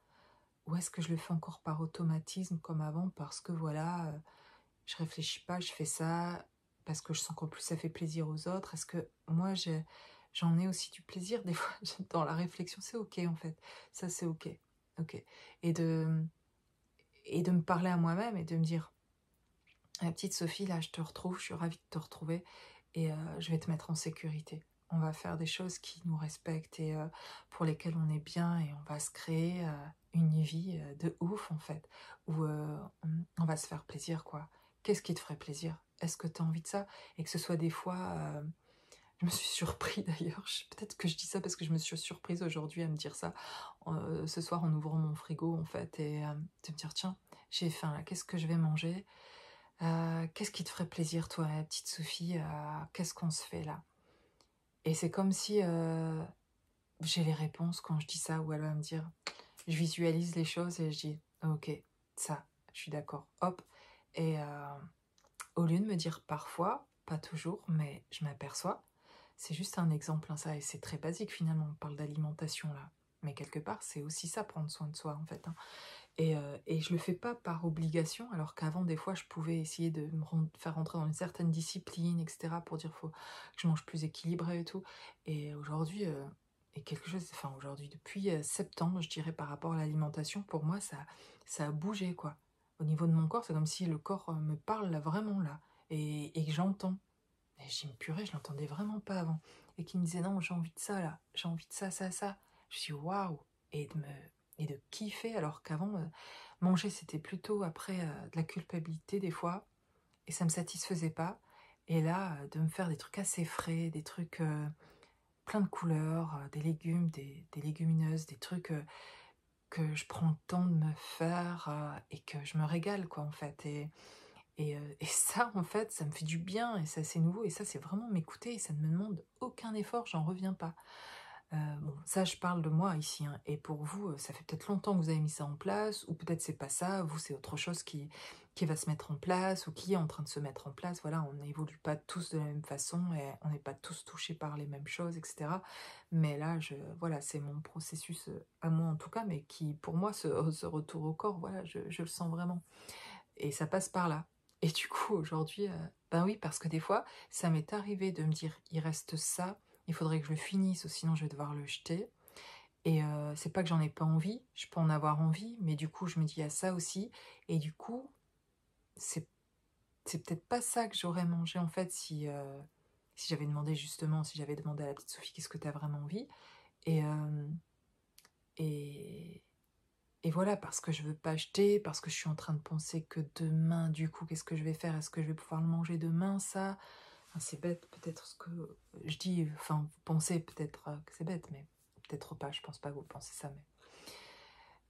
Ou est-ce que je le fais encore par automatisme comme avant parce que voilà, je réfléchis pas, je fais ça parce que je sens qu'en plus ça fait plaisir aux autres?» Est-ce que moi j'en ai aussi du plaisir des fois dans la réflexion? C'est OK en fait, ça c'est OK, OK. Et de et de me parler à moi-même et de me dire: «Ah petite Sophie là, je te retrouve, je suis ravie de te retrouver et je vais te mettre en sécurité. On va faire des choses qui nous respectent et pour lesquelles on est bien et on va se créer, une vie, de ouf en fait, où, on va se faire plaisir quoi. Qu'est-ce qui te ferait plaisir? Est-ce que tu as envie de ça?» Et que ce soit des fois, je me suis surpris d'ailleurs, peut-être que je dis ça parce que je me suis surprise aujourd'hui à me dire ça, ce soir en ouvrant mon frigo en fait et de me dire: «Tiens, j'ai faim là, qu'est-ce que je vais manger? Qu'est-ce qui te ferait plaisir toi, petite Sophie? Qu'est-ce qu'on se fait là?» Et c'est comme si, j'ai les réponses quand je dis ça, ou elle va me dire, je visualise les choses et je dis: «OK, ça, je suis d'accord, hop». Et au lieu de me dire parfois, pas toujours, mais je m'aperçois, c'est juste un exemple, hein, ça, et c'est très basique finalement, on parle d'alimentation là, mais quelque part, c'est aussi ça, prendre soin de soi en fait, hein. Et je le fais pas par obligation, alors qu'avant, des fois, je pouvais essayer de faire rentrer dans une certaine discipline, et cetera, pour dire: «Faut que je mange plus équilibré et tout». Et aujourd'hui, et quelque chose enfin aujourd'hui, depuis, septembre, je dirais, par rapport à l'alimentation, pour moi, ça a bougé, quoi. Au niveau de mon corps, c'est comme si le corps, me parle là, vraiment là, et que j'entends. Et je dis: «Mais purée, je l'entendais vraiment pas avant», et qui me disait: «Non, j'ai envie de ça là, j'ai envie de ça, ça, ça». Je dis: «Waouh!» Et de kiffer alors qu'avant, manger c'était plutôt après, de la culpabilité des fois et ça me satisfaisait pas. Et là, de me faire des trucs assez frais, des trucs, plein de couleurs, des légumes, des légumineuses, des trucs, que je prends le temps de me faire, et que je me régale quoi en fait. Et ça, en fait, ça me fait du bien et ça, c'est nouveau et ça, c'est vraiment m'écouter et ça ne me demande aucun effort, j'en reviens pas. Bon, ça, je parle de moi ici, hein, et pour vous, ça fait peut-être longtemps que vous avez mis ça en place ou peut-être c'est pas ça, vous, c'est autre chose qui va se mettre en place ou qui est en train de se mettre en place. Voilà, on n'évolue pas tous de la même façon et on n'est pas tous touchés par les mêmes choses, et cetera. Mais là, voilà, c'est mon processus, à moi en tout cas, mais qui, pour moi, ce retour au corps, voilà, je le sens vraiment. Et ça passe par là. Et du coup, aujourd'hui, ben oui, parce que des fois, ça m'est arrivé de me dire: «Il reste ça, il faudrait que je le finisse ou sinon je vais devoir le jeter». Et c'est pas que j'en ai pas envie, je peux en avoir envie, mais du coup, je me dis: «Il y a ça aussi». Et du coup, c'est c'est peut-être pas ça que j'aurais mangé, en fait, si j'avais demandé justement, si j'avais demandé à la petite Sophie: «Qu'est-ce que tu as vraiment envie?» Et et Et voilà, parce que je veux pas jeter, parce que je suis en train de penser que demain, du coup, qu'est-ce que je vais faire? Est-ce que je vais pouvoir le manger demain, ça? Enfin, c'est bête, peut-être ce que je dis, enfin, vous pensez peut-être que c'est bête, mais peut-être pas, je pense pas que vous pensez ça,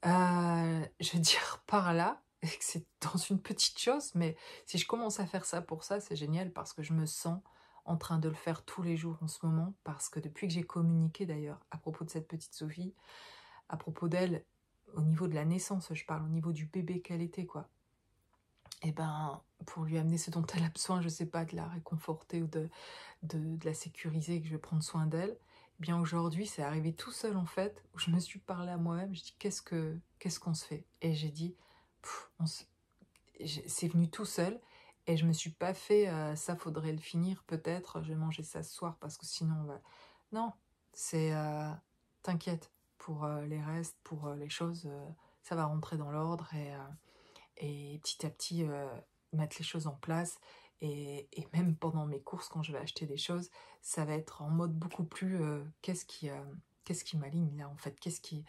mais... je veux dire par là, et que c'est dans une petite chose, mais si je commence à faire ça pour ça, c'est génial parce que je me sens en train de le faire tous les jours en ce moment, parce que depuis que j'ai communiqué d'ailleurs à propos de cette petite Sophie, à propos d'elle, au niveau de la naissance, je parle, au niveau du bébé qu'elle était, quoi. Et ben, pour lui amener ce dont elle a besoin, je sais pas, de la réconforter ou de la sécuriser, que je vais prendre soin d'elle. Eh bien aujourd'hui, c'est arrivé tout seul en fait, où je me suis parlé à moi-même, je dis: qu'est-ce qu'on se fait? Et j'ai dit: Pff, c'est venu tout seul, et je me suis pas fait, ça faudrait le finir peut-être, je vais manger ça ce soir parce que sinon on va... Non, c'est, t'inquiète, pour les restes, pour les choses, ça va rentrer dans l'ordre et petit à petit mettre les choses en place. Et même pendant mes courses, quand je vais acheter des choses, ça va être en mode beaucoup plus qu'est-ce qui m'aligne là en fait, qu'est-ce qui...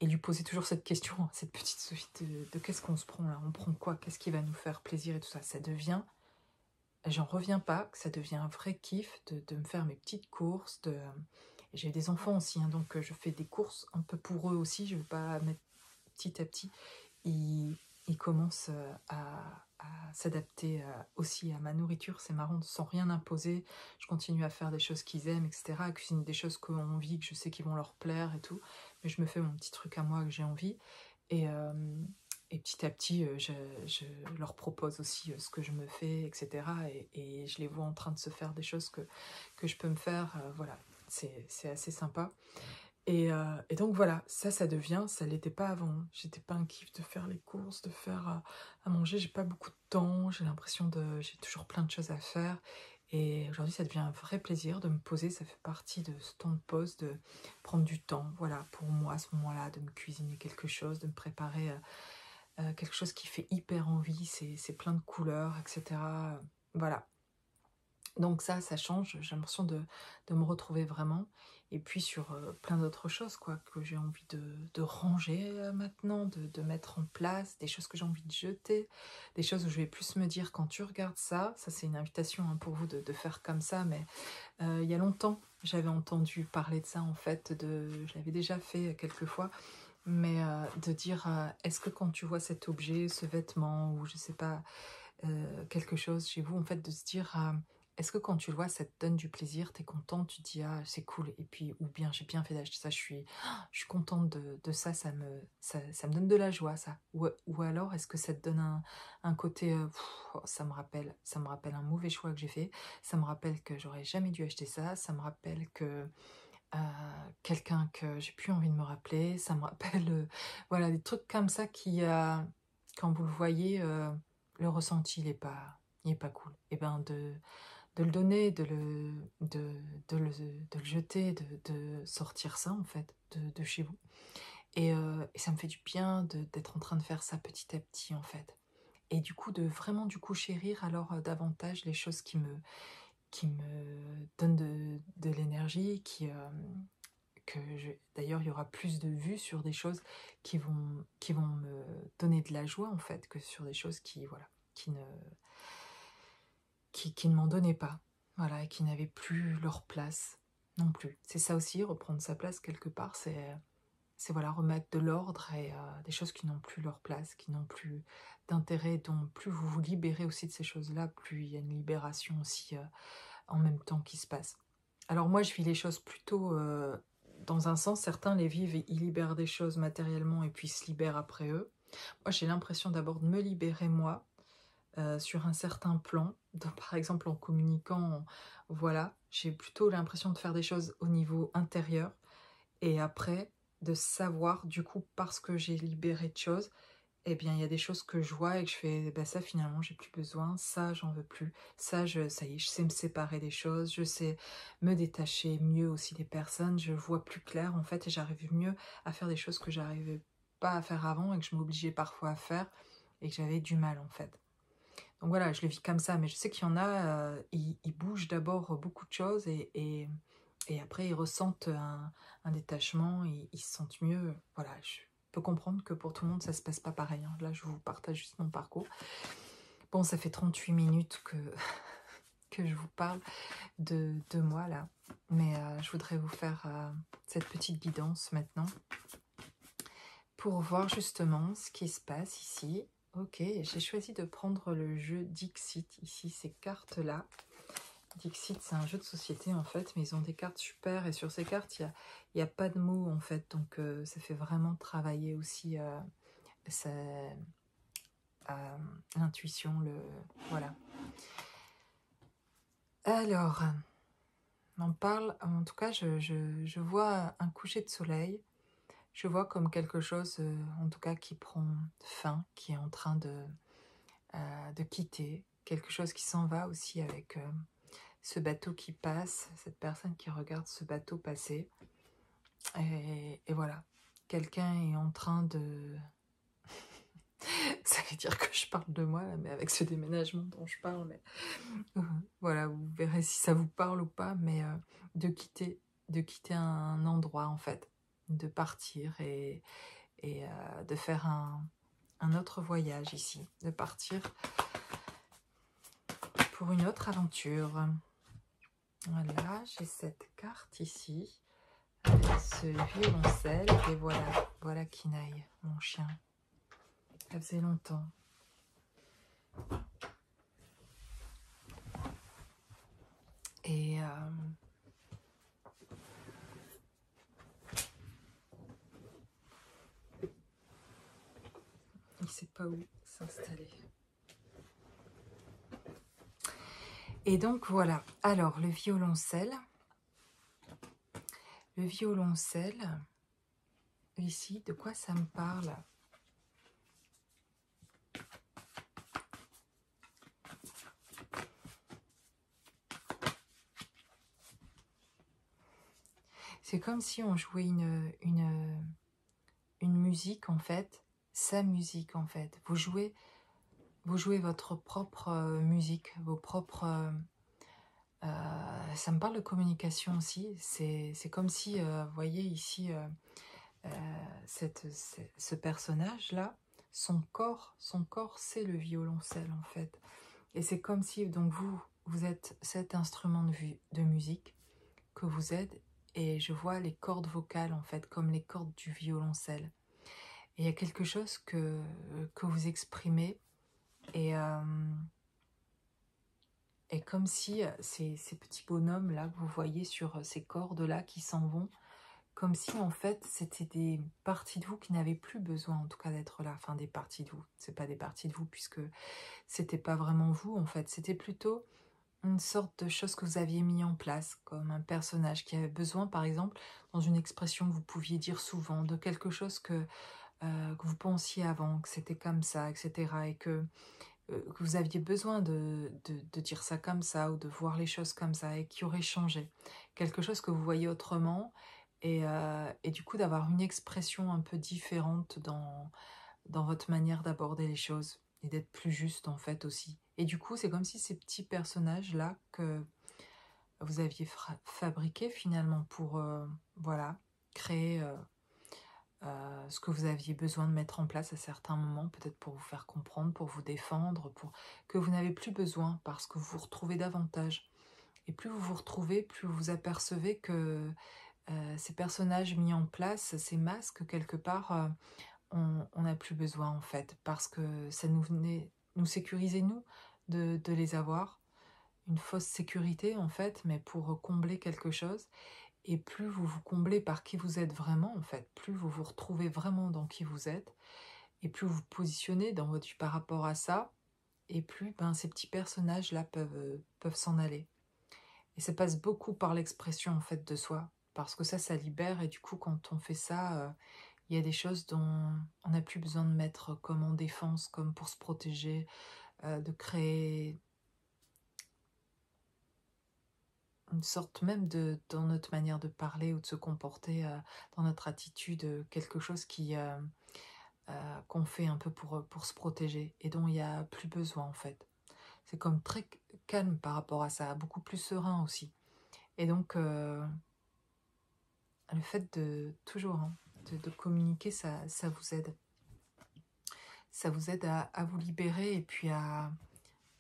Et lui poser toujours cette question, cette petite Sophie, de qu'est-ce qu'on se prend là, on prend quoi, qu'est-ce qui va nous faire plaisir et tout ça. Ça devient, j'en reviens pas, que ça devient un vrai kiff de me faire mes petites courses. J'ai des enfants aussi, hein, donc je fais des courses un peu pour eux aussi, je ne veux pas mettre petit à petit. Ils commencent à s'adapter aussi à ma nourriture, c'est marrant, sans rien imposer. Je continue à faire des choses qu'ils aiment, etc., à cuisiner des choses qu'ils ont envie, que je sais qu'ils vont leur plaire et tout, mais je me fais mon petit truc à moi que j'ai envie, et, euh, et petit à petit, je leur propose aussi ce que je me fais, etc., et je les vois en train de se faire des choses que je peux me faire, voilà, c'est assez sympa. Et donc voilà, ça devient, ça l'était pas avant. J'étais pas un kiff de faire les courses, de faire à manger, j'ai pas beaucoup de temps, j'ai l'impression j'ai toujours plein de choses à faire. Et aujourd'hui, ça devient un vrai plaisir de me poser, ça fait partie de ce temps de pause, de prendre du temps, voilà, pour moi à ce moment-là, de me cuisiner quelque chose, de me préparer quelque chose qui fait hyper envie, c'est plein de couleurs, etc. Voilà, donc ça change, j'ai l'impression de me retrouver vraiment. Et puis sur plein d'autres choses, quoi, que j'ai envie de ranger maintenant, de mettre en place, des choses que j'ai envie de jeter, des choses où je vais plus me dire, quand tu regardes ça c'est une invitation hein, pour vous de faire comme ça, mais il y a longtemps, j'avais entendu parler de ça en fait, je l'avais déjà fait quelques fois, mais de dire, est-ce que quand tu vois cet objet, ce vêtement, ou je sais pas, quelque chose chez vous, en fait, de se dire, est-ce que quand tu le vois, ça te donne du plaisir, t'es content, tu te dis, ah, c'est cool, et puis, ou bien, j'ai bien fait d'acheter ça, je suis contente de ça, ça me donne de la joie, ça. Ou alors, est-ce que ça te donne un côté, ça me rappelle un mauvais choix que j'ai fait, ça me rappelle que j'aurais jamais dû acheter ça me rappelle que quelqu'un que j'ai plus envie de me rappeler, ça me rappelle, voilà, des trucs comme ça qui, quand vous le voyez, le ressenti, il est pas cool. Et ben de le donner, de le jeter, de sortir ça en fait, de chez vous. Et ça me fait du bien d'être en train de faire ça petit à petit en fait. Et du coup, de vraiment du coup chérir alors davantage les choses qui me donnent de l'énergie, d'ailleurs il y aura plus de vues sur des choses qui vont me donner de la joie en fait, que sur des choses voilà, qui ne m'en donnaient pas, voilà, et qui n'avaient plus leur place non plus. C'est ça aussi, reprendre sa place quelque part, c'est voilà, remettre de l'ordre, et des choses qui n'ont plus leur place, qui n'ont plus d'intérêt, dont plus vous vous libérez aussi de ces choses-là, plus il y a une libération aussi en même temps qui se passe. Alors moi, je vis les choses plutôt dans un sens. Certains les vivent et ils libèrent des choses matériellement et puis se libèrent après eux. Moi, j'ai l'impression d'abord de me libérer moi sur un certain plan. Donc, par exemple, en communiquant, voilà, j'ai plutôt l'impression de faire des choses au niveau intérieur. Et après, de savoir, du coup, parce que j'ai libéré de choses, eh bien, il y a des choses que je vois et que je fais, bah ça finalement, j'ai plus besoin, ça, j'en veux plus, ça y est, je sais me séparer des choses, je sais me détacher mieux aussi des personnes, je vois plus clair en fait, et j'arrive mieux à faire des choses que j'arrivais pas à faire avant et que je m'obligeais parfois à faire et que j'avais du mal en fait. Donc voilà, je le vis comme ça, mais je sais qu'il y en a, ils bougent d'abord beaucoup de choses et après ils ressentent un détachement, ils se sentent mieux. Voilà, je peux comprendre que pour tout le monde ça se passe pas pareil, hein. Là je vous partage juste mon parcours. Bon, ça fait 38 minutes que je vous parle de moi là, mais je voudrais vous faire cette petite guidance maintenant pour voir justement ce qui se passe ici. Ok, j'ai choisi de prendre le jeu Dixit, ici ces cartes là. Dixit, c'est un jeu de société en fait, mais ils ont des cartes super, et sur ces cartes il y a pas de mots en fait, donc ça fait vraiment travailler aussi l'intuition, voilà. Alors, on en parle, en tout cas je vois un coucher de soleil, je vois comme quelque chose en tout cas qui prend fin, qui est en train de quitter, quelque chose qui s'en va aussi avec ce bateau qui passe, cette personne qui regarde ce bateau passer. Et voilà, quelqu'un est en train de... Ça veut dire que je parle de moi, là, mais avec ce déménagement dont je parle, mais voilà, vous verrez si ça vous parle ou pas, mais de quitter un endroit, en fait, de partir et de faire un autre voyage ici, de partir pour une autre aventure. Voilà, j'ai cette carte ici, avec ce violoncelle, et voilà Kinaï, mon chien. Ça faisait longtemps. Et il sait pas où s'installer. Et donc voilà, alors le violoncelle, ici, de quoi ça me parle? C'est comme si on jouait une musique en fait, sa musique en fait. Vous jouez votre propre musique, vos propres... ça me parle de communication aussi. C'est comme si, vous voyez ici, ce personnage-là, son corps c'est le violoncelle en fait. Et c'est comme si, donc vous êtes cet instrument de musique que vous êtes, et je vois les cordes vocales en fait, comme les cordes du violoncelle. Et il y a quelque chose que vous exprimez, et comme si ces petits bonhommes là que vous voyez sur ces cordes là qui s'en vont, comme si en fait c'était des parties de vous qui n'avaient plus besoin en tout cas d'être là. Enfin des parties de vous, c'est pas des parties de vous puisque c'était pas vraiment vous en fait, c'était plutôt une sorte de chose que vous aviez mis en place, comme un personnage qui avait besoin, par exemple, dans une expression que vous pouviez dire souvent, de quelque chose que vous pensiez avant, que c'était comme ça, etc. Et que vous aviez besoin de dire ça comme ça, ou de voir les choses comme ça, et qui aurait changé. Quelque chose que vous voyez autrement, et du coup d'avoir une expression un peu différente dans votre manière d'aborder les choses, et d'être plus juste en fait aussi. Et du coup, c'est comme si ces petits personnages-là que vous aviez fabriqués finalement pour voilà, créer ce que vous aviez besoin de mettre en place à certains moments, peut-être pour vous faire comprendre, pour vous défendre, pour que vous n'avez plus besoin parce que vous vous retrouvez davantage. Et plus vous vous retrouvez, plus vous apercevez que ces personnages mis en place, ces masques quelque part, on n'a plus besoin en fait, parce que ça nous venait nous sécuriser nous de les avoir, une fausse sécurité en fait, mais pour combler quelque chose. Et plus vous vous comblez par qui vous êtes vraiment en fait, plus vous vous retrouvez vraiment dans qui vous êtes, et plus vous vous positionnez dans votre vie par rapport à ça, et plus ces petits personnages là peuvent s'en aller. Et ça passe beaucoup par l'expression en fait de soi, parce que ça libère, et du coup quand on fait ça, il y a des choses dont on n'a plus besoin de mettre comme en défense, comme pour se protéger, de créer une sorte même dans notre manière de parler ou de se comporter, dans notre attitude, quelque chose qu'on fait un peu pour se protéger, et dont il n'y a plus besoin en fait. C'est comme très calme par rapport à ça, beaucoup plus serein aussi. Et donc, le fait de toujours de communiquer, ça vous aide. Ça vous aide à vous libérer, et puis à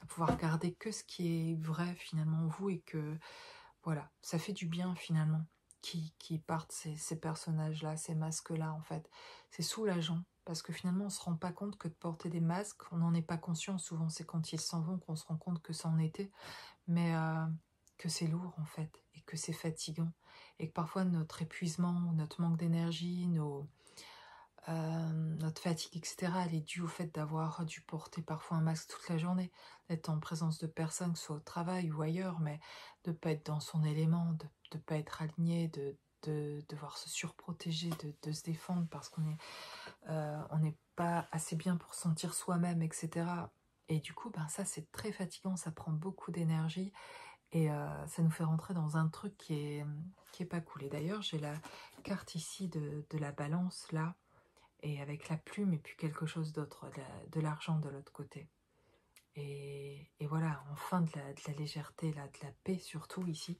pouvoir garder que ce qui est vrai finalement en vous, et que voilà, ça fait du bien finalement qui partent ces personnages-là, ces masques-là en fait. C'est soulageant, parce que finalement on se rend pas compte que de porter des masques, on n'en est pas conscient souvent, c'est quand ils s'en vont qu'on se rend compte que ça en était, mais que c'est lourd en fait, et que c'est fatigant, et que parfois notre épuisement, notre manque d'énergie, notre fatigue, etc., elle est due au fait d'avoir dû porter parfois un masque toute la journée, d'être en présence de personnes, que ce soit au travail ou ailleurs, mais de ne pas être dans son élément, de ne pas être aligné, de devoir se surprotéger, de se défendre parce qu'on on n'est pas assez bien pour sentir soi-même, etc. Et du coup, ça c'est très fatigant, ça prend beaucoup d'énergie, Et ça nous fait rentrer dans un truc qui est pas cool. Et d'ailleurs, j'ai la carte ici de la balance, là, et avec la plume, et puis quelque chose d'autre, de l'argent de l'autre côté. Et voilà, enfin de la légèreté, là, de la paix surtout ici,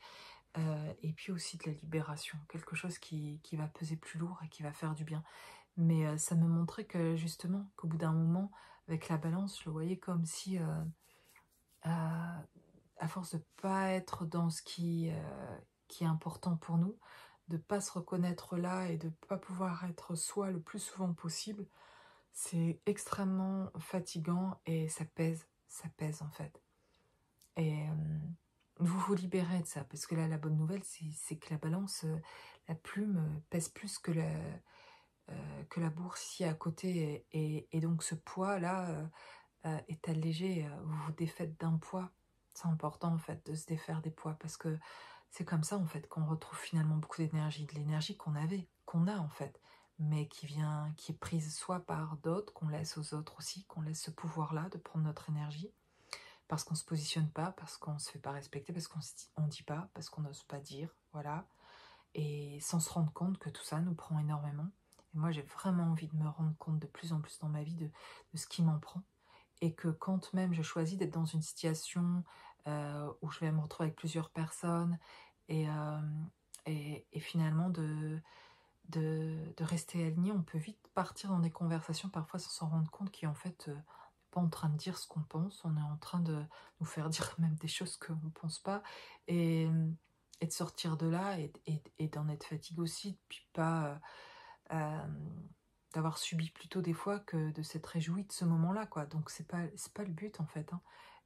et puis aussi de la libération, quelque chose qui va peser plus lourd et qui va faire du bien. Mais ça me montrait que justement, qu'au bout d'un moment, avec la balance, je le voyais comme si, à force de pas être dans ce qui est important pour nous, de pas se reconnaître là et de pas pouvoir être soi le plus souvent possible, c'est extrêmement fatigant et ça pèse en fait. Et vous vous libérez de ça, parce que là, la bonne nouvelle, c'est que la balance, la plume pèse plus que la bourse ici à côté, et donc ce poids-là est allégé, vous vous défaites d'un poids. C'est important en fait de se défaire des poids, parce que c'est comme ça en fait qu'on retrouve finalement beaucoup d'énergie, de l'énergie qu'on avait, qu'on a en fait, mais qui est prise soit par d'autres, qu'on laisse aux autres aussi, qu'on laisse ce pouvoir-là de prendre notre énergie, parce qu'on se positionne pas, parce qu'on se fait pas respecter, parce on dit pas, parce qu'on n'ose pas dire, voilà, et sans se rendre compte que tout ça nous prend énormément. Et moi j'ai vraiment envie de me rendre compte de plus en plus dans ma vie de ce qui m'en prend, et que quand même je choisis d'être dans une situation où je vais me retrouver avec plusieurs personnes, et, euh, et finalement de rester aligné, on peut vite partir dans des conversations parfois sans s'en rendre compte, qui en fait pas en train de dire ce qu'on pense, on est en train de nous faire dire même des choses qu'on ne pense pas, et, et de sortir de là, et d'en être fatigué aussi, puis pas euh, d'avoir subi plutôt des fois que de s'être réjoui de ce moment-là, quoi. Donc c'est pas le but en fait, hein.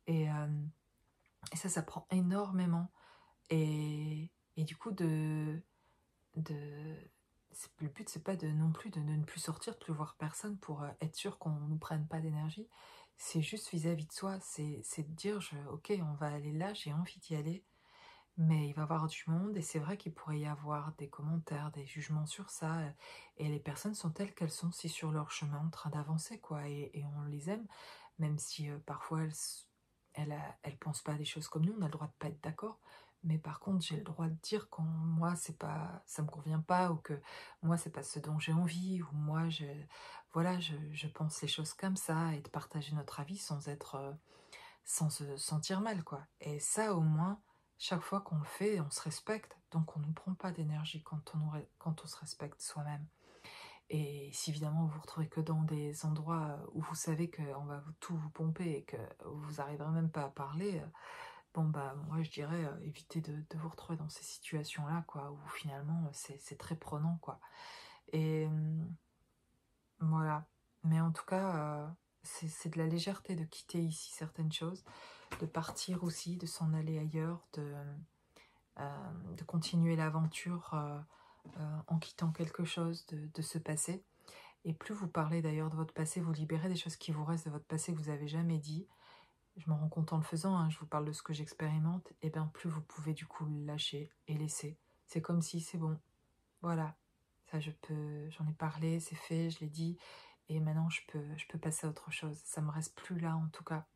Et ça prend énormément. Et du coup, de le but, c'est pas non plus de ne plus sortir, de plus voir personne pour être sûr qu'on ne nous prenne pas d'énergie. C'est juste vis-à-vis de soi, c'est de dire, ok, on va aller là, j'ai envie d'y aller, mais il va y avoir du monde, et c'est vrai qu'il pourrait y avoir des commentaires, des jugements sur ça, et les personnes sont telles qu'elles sont, si sur leur chemin en train d'avancer, quoi, et on les aime, même si parfois elles pensent pas des choses comme nous, on a le droit de pas être d'accord, mais par contre j'ai le droit de dire quand moi c'est pas, ça me convient pas, ou que moi c'est pas ce dont j'ai envie, ou moi voilà, je pense les choses comme ça, et de partager notre avis sans être sans se sentir mal, quoi. Et ça, au moins, chaque fois qu'on le fait, on se respecte, donc on ne prend pas d'énergie quand on se respecte soi-même. Et si évidemment vous vous retrouvez que dans des endroits où vous savez qu'on va tout vous pomper, et que vous n'arriverez même pas à parler, bon bah moi je dirais évitez de vous retrouver dans ces situations-là, quoi, où finalement c'est très prenant, quoi. Et voilà. Mais en tout cas, c'est de la légèreté de quitter ici certaines choses, de partir aussi, de s'en aller ailleurs, de continuer l'aventure en quittant quelque chose de ce passé. Et plus vous parlez d'ailleurs de votre passé, vous libérez des choses qui vous restent de votre passé que vous n'avez jamais dit. Je m'en rends compte en le faisant, hein, je vous parle de ce que j'expérimente, et bien plus vous pouvez du coup le lâcher et laisser. C'est comme si c'est bon, voilà, ça j'en ai parlé, c'est fait, je l'ai dit, et maintenant je peux passer à autre chose. Ça me reste plus là en tout cas.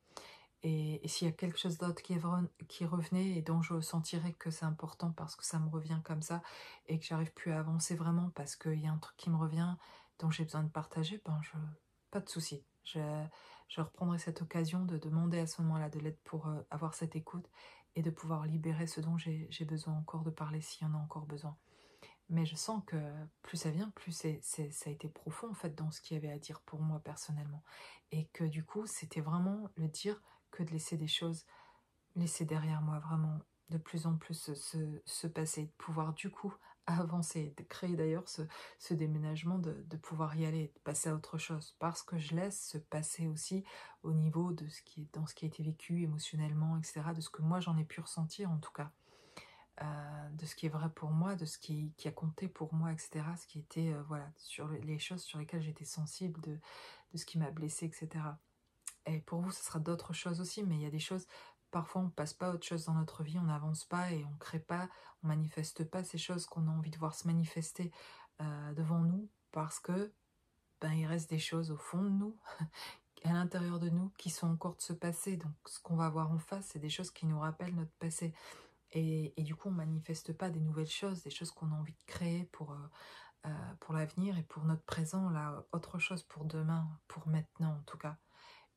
Et s'il y a quelque chose d'autre qui revenait, et dont je sentirais que c'est important parce que ça me revient comme ça, et que j'arrive plus à avancer vraiment parce qu'il y a un truc qui me revient, dont j'ai besoin de partager, ben pas de souci. Je reprendrai cette occasion de demander à ce moment-là de l'aide pour avoir cette écoute, et de pouvoir libérer ce dont j'ai besoin encore de parler, s'il y en a encore besoin. Mais je sens que plus ça vient, plus ça a été profond en fait dans ce qu'il y avait à dire pour moi personnellement. Et que du coup, c'était vraiment le dire que de laisser des choses, laisser derrière moi vraiment de plus en plus se passer, de pouvoir du coup avancer, de créer d'ailleurs ce déménagement, de pouvoir y aller, de passer à autre chose, parce que je laisse se passer aussi au niveau de dans ce qui a été vécu émotionnellement, etc., de ce que moi j'en ai pu ressentir en tout cas, de ce qui est vrai pour moi, de ce qui a compté pour moi, etc. Ce qui était, voilà, sur les choses sur lesquelles j'étais sensible, de ce qui m'a blessée, etc. Et pour vous, ce sera d'autres choses aussi, mais il y a des choses, parfois on passe pas à autre chose dans notre vie, on n'avance pas, et on crée pas, on manifeste pas ces choses qu'on a envie de voir se manifester devant nous, parce que ben, il reste des choses au fond de nous à l'intérieur de nous qui sont encore de ce passé. Donc ce qu'on va voir en face, c'est des choses qui nous rappellent notre passé. Et du coup, on manifeste pas des nouvelles choses, des choses qu'on a envie de créer pour l'avenir et pour notre présent, là, autre chose pour demain, pour maintenant en tout cas.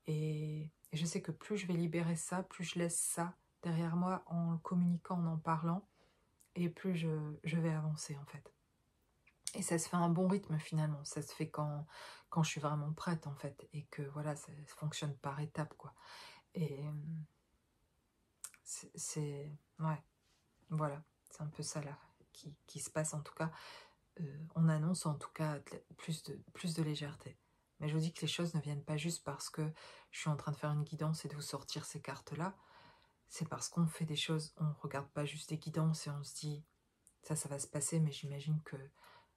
Et je sais que plus je vais libérer ça, plus je laisse ça derrière moi en le communiquant, en parlant, et plus je vais avancer en fait. Et ça se fait un bon rythme finalement, ça se fait quand je suis vraiment prête en fait, et que voilà, ça fonctionne par étapes quoi. Et ouais, voilà, c'est un peu ça là qui se passe en tout cas. On annonce en tout cas plus de légèreté. Mais je vous dis que les choses ne viennent pas juste parce que je suis en train de faire une guidance et de vous sortir ces cartes-là. C'est parce qu'on fait des choses, on ne regarde pas juste des guidances et on se dit ça va se passer, mais j'imagine que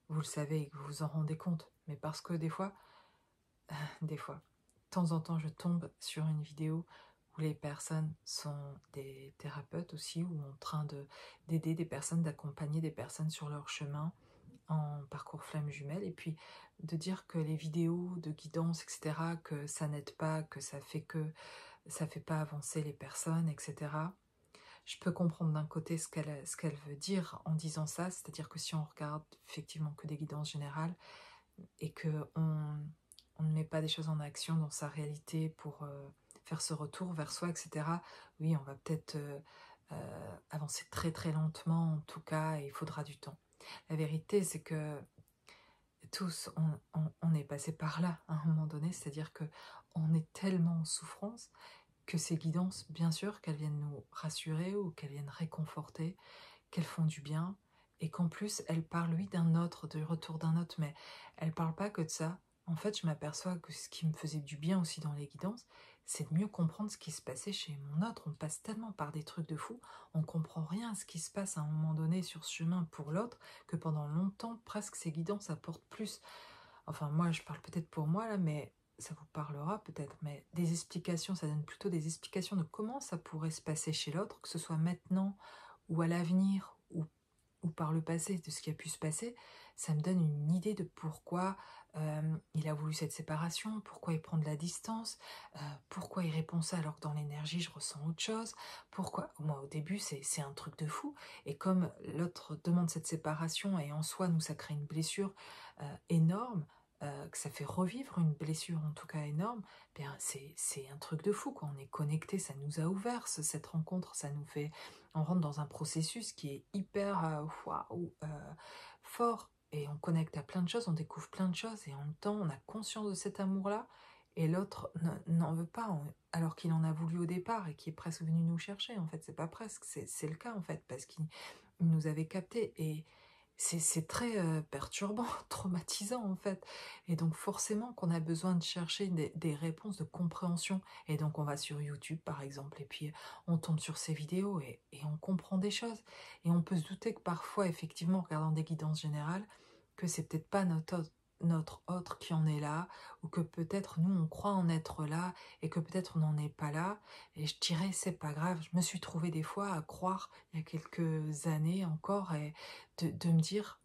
vous le savez et que vous vous en rendez compte. Mais parce que des fois, de temps en temps, je tombe sur une vidéo où les personnes sont des thérapeutes aussi, ou en train d'aider des personnes, d'accompagner des personnes sur leur chemin en parcours flamme jumelle, et puis de dire que les vidéos de guidance, etc., que ça n'aide pas, que ça fait pas avancer les personnes, etc. Je peux comprendre d'un côté ce qu'elle veut dire en disant ça, c'est-à-dire que si on regarde effectivement que des guidances générales et que on ne met pas des choses en action dans sa réalité pour faire ce retour vers soi, etc., oui, on va peut-être avancer très très lentement en tout cas, et il faudra du temps. La vérité, c'est que tous, on est passé par là à un moment donné, c'est-à-dire que on est tellement en souffrance que ces guidances, bien sûr, qu'elles viennent nous rassurer ou qu'elles viennent réconforter, qu'elles font du bien, et qu'en plus, elles parlent, oui, d'un autre, du retour d'un autre, mais elles parlent pas que de ça. En fait, je m'aperçois que ce qui me faisait du bien aussi dans les guidances, c'est de mieux comprendre ce qui se passait chez mon autre. On passe tellement par des trucs de fou, on comprend rien à ce qui se passe à un moment donné sur ce chemin pour l'autre, que pendant longtemps, presque, ces guidances apportent plus. Enfin, moi, je parle peut-être pour moi, là, mais ça vous parlera peut-être, mais des explications, ça donne plutôt des explications de comment ça pourrait se passer chez l'autre, que ce soit maintenant ou à l'avenir, ou par le passé, de ce qui a pu se passer. Ça me donne une idée de pourquoi il a voulu cette séparation, pourquoi il prend de la distance, pourquoi il répond ça alors que dans l'énergie je ressens autre chose, pourquoi, moi au début c'est un truc de fou, et comme l'autre demande cette séparation et en soi nous ça crée une blessure énorme, que ça fait revivre une blessure en tout cas énorme, bien c'est un truc de fou, quand on est connecté, ça nous a ouvert cette rencontre, ça nous fait, on rentre dans un processus qui est hyper fort, et on connecte à plein de choses, on découvre plein de choses, et en même temps on a conscience de cet amour-là, et l'autre n'en veut pas, alors qu'il en a voulu au départ, et qui est presque venu nous chercher, en fait, c'est pas presque, c'est le cas en fait, parce qu'il nous avait capté, et c'est très perturbant, traumatisant en fait. Et donc forcément qu'on a besoin de chercher des réponses de compréhension. Et donc on va sur YouTube par exemple, et puis on tombe sur ces vidéos, et on comprend des choses. Et on peut se douter que parfois, effectivement, en regardant des guidances générales, que c'est peut-être pas notre autre qui en est là, ou que peut-être nous on croit en être là, et que peut-être on n'en est pas là. Et je dirais, c'est pas grave. Je me suis trouvée des fois à croire, il y a quelques années encore, et de me dire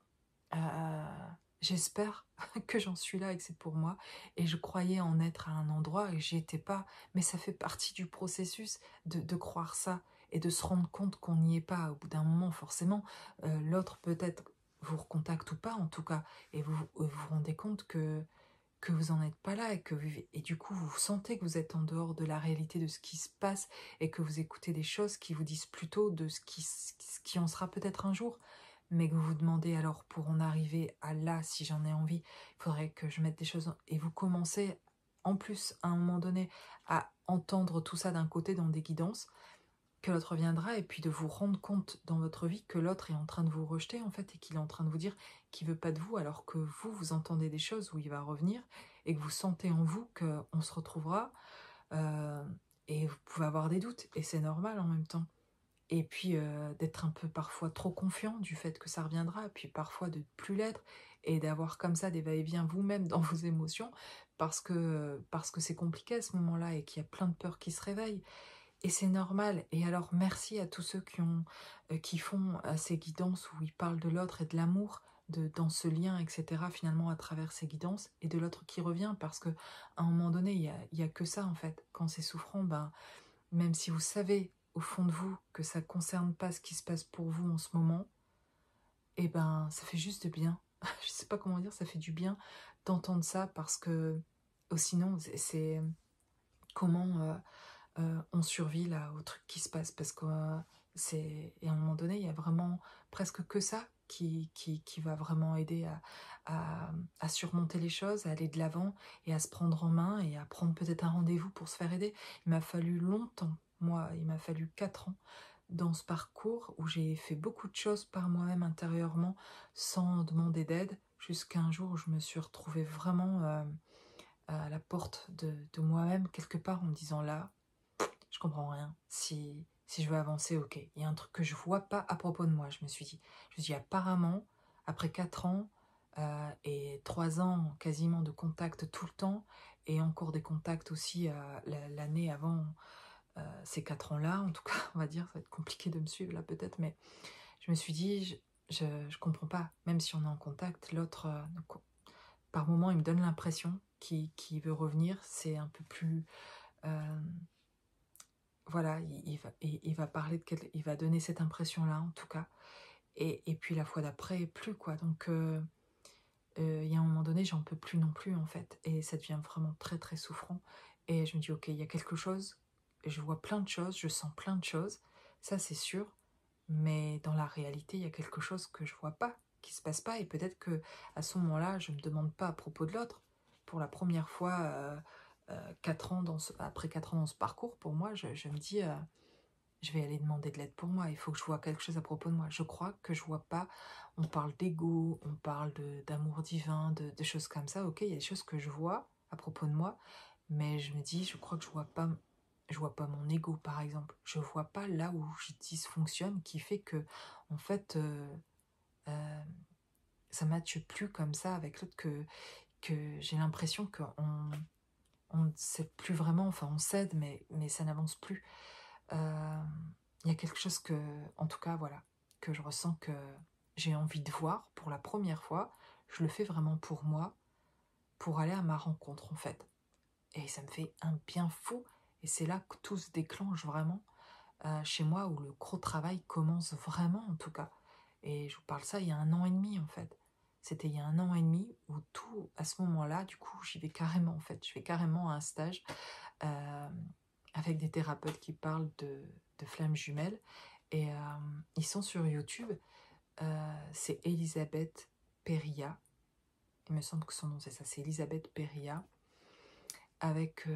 j'espère que j'en suis là et que c'est pour moi, et je croyais en être à un endroit et j'y étais pas, mais ça fait partie du processus de croire ça et de se rendre compte qu'on n'y est pas. Au bout d'un moment, forcément, l'autre peut-être vous recontacte ou pas en tout cas, et vous rendez compte que vous en êtes pas là, et du coup vous sentez que vous êtes en dehors de la réalité de ce qui se passe, et que vous écoutez des choses qui vous disent plutôt de ce qui en sera peut-être un jour, mais que vous vous demandez alors, pour en arriver à là, si j'en ai envie, il faudrait que je mette des choses, et vous commencez en plus à un moment donné à entendre tout ça d'un côté dans des guidances, que l'autre viendra, et puis de vous rendre compte dans votre vie que l'autre est en train de vous rejeter en fait, et qu'il est en train de vous dire qu'il veut pas de vous, alors que vous entendez des choses où il va revenir, et que vous sentez en vous qu'on se retrouvera, euh, et vous pouvez avoir des doutes, et c'est normal en même temps. Et puis d'être un peu parfois trop confiant du fait que ça reviendra, et puis parfois de ne plus l'être, et d'avoir comme ça des va-et-vient vous-même dans vos émotions, parce que c'est compliqué à ce moment-là, et qu'il y a plein de peurs qui se réveillent. Et c'est normal. Et alors merci à tous ceux qui font ces guidances où ils parlent de l'autre et de l'amour. dans ce lien, etc., finalement, à travers ces guidances, et de l'autre qui revient, parce que à un moment donné, il y a que ça, en fait. Quand c'est souffrant, ben, même si vous savez, au fond de vous, que ça ne concerne pas ce qui se passe pour vous en ce moment, et ben, ça fait juste du bien. Je sais pas comment dire, ça fait du bien d'entendre ça, parce que, sinon, c'est comment on survit là au truc qui se passe, parce que et à un moment donné, il y a vraiment presque que ça qui va vraiment aider à surmonter les choses, à aller de l'avant et à se prendre en main et à prendre peut-être un rendez-vous pour se faire aider. Il m'a fallu longtemps, moi, il m'a fallu 4 ans dans ce parcours où j'ai fait beaucoup de choses par moi-même intérieurement sans demander d'aide, jusqu'à un jour où je me suis retrouvée vraiment à la porte de moi-même quelque part, en me disant là, je comprends rien. Si je veux avancer, ok. Il y a un truc que je vois pas à propos de moi, je me suis dit. Je me suis dit, apparemment, après 4 ans et 3 ans quasiment de contact tout le temps, et encore des contacts aussi l'année avant ces 4 ans-là, en tout cas, on va dire, ça va être compliqué de me suivre là peut-être, mais je me suis dit, je comprends pas. Même si on est en contact, l'autre, par moment, il me donne l'impression qu'il veut revenir. C'est un peu plus... euh, voilà, il va parler il va donner cette impression-là, en tout cas. Et puis la fois d'après, plus, quoi. Donc, il y a un moment donné, j'en peux plus non plus, en fait. Et ça devient vraiment très, très souffrant. Et je me dis, ok, il y a quelque chose. Je vois plein de choses, je sens plein de choses. Ça, c'est sûr. Mais dans la réalité, il y a quelque chose que je vois pas, qui se passe pas. Et peut-être que à ce moment-là, je me demande pas à propos de l'autre. Pour la première fois, 4 ans après 4 ans dans ce parcours, pour moi, je me dis, je vais aller demander de l'aide pour moi. Il faut que je vois quelque chose à propos de moi. Je crois que je vois pas. On parle d'ego, on parle d'amour divin, de choses comme ça. Ok, il y a des choses que je vois à propos de moi, mais je me dis, je crois que je vois pas mon ego, par exemple. Je vois pas là où je dysfonctionne, qui fait que, en fait, euh, ça matche plus comme ça avec l'autre, que j'ai l'impression on ne s'aide plus vraiment. Enfin, on s'aide, mais ça n'avance plus. Euh, Il y a quelque chose que, en tout cas, voilà, que je ressens, que j'ai envie de voir pour la première fois. Je le fais vraiment pour moi, pour aller à ma rencontre, en fait. Et ça me fait un bien fou. Et c'est là que tout se déclenche vraiment chez moi, où le gros travail commence vraiment, en tout cas. Et je vous parle ça il y a 1 an et demi, en fait. C'était il y a 1 an et demi où tout, à ce moment-là, du coup, j'y vais carrément, en fait. Je vais carrément à un stage euh, avec des thérapeutes qui parlent de flammes jumelles. Et ils sont sur YouTube. C'est Elisabeth Perilla. Il me semble que son nom c'est ça, c'est Elisabeth Perilla. Avec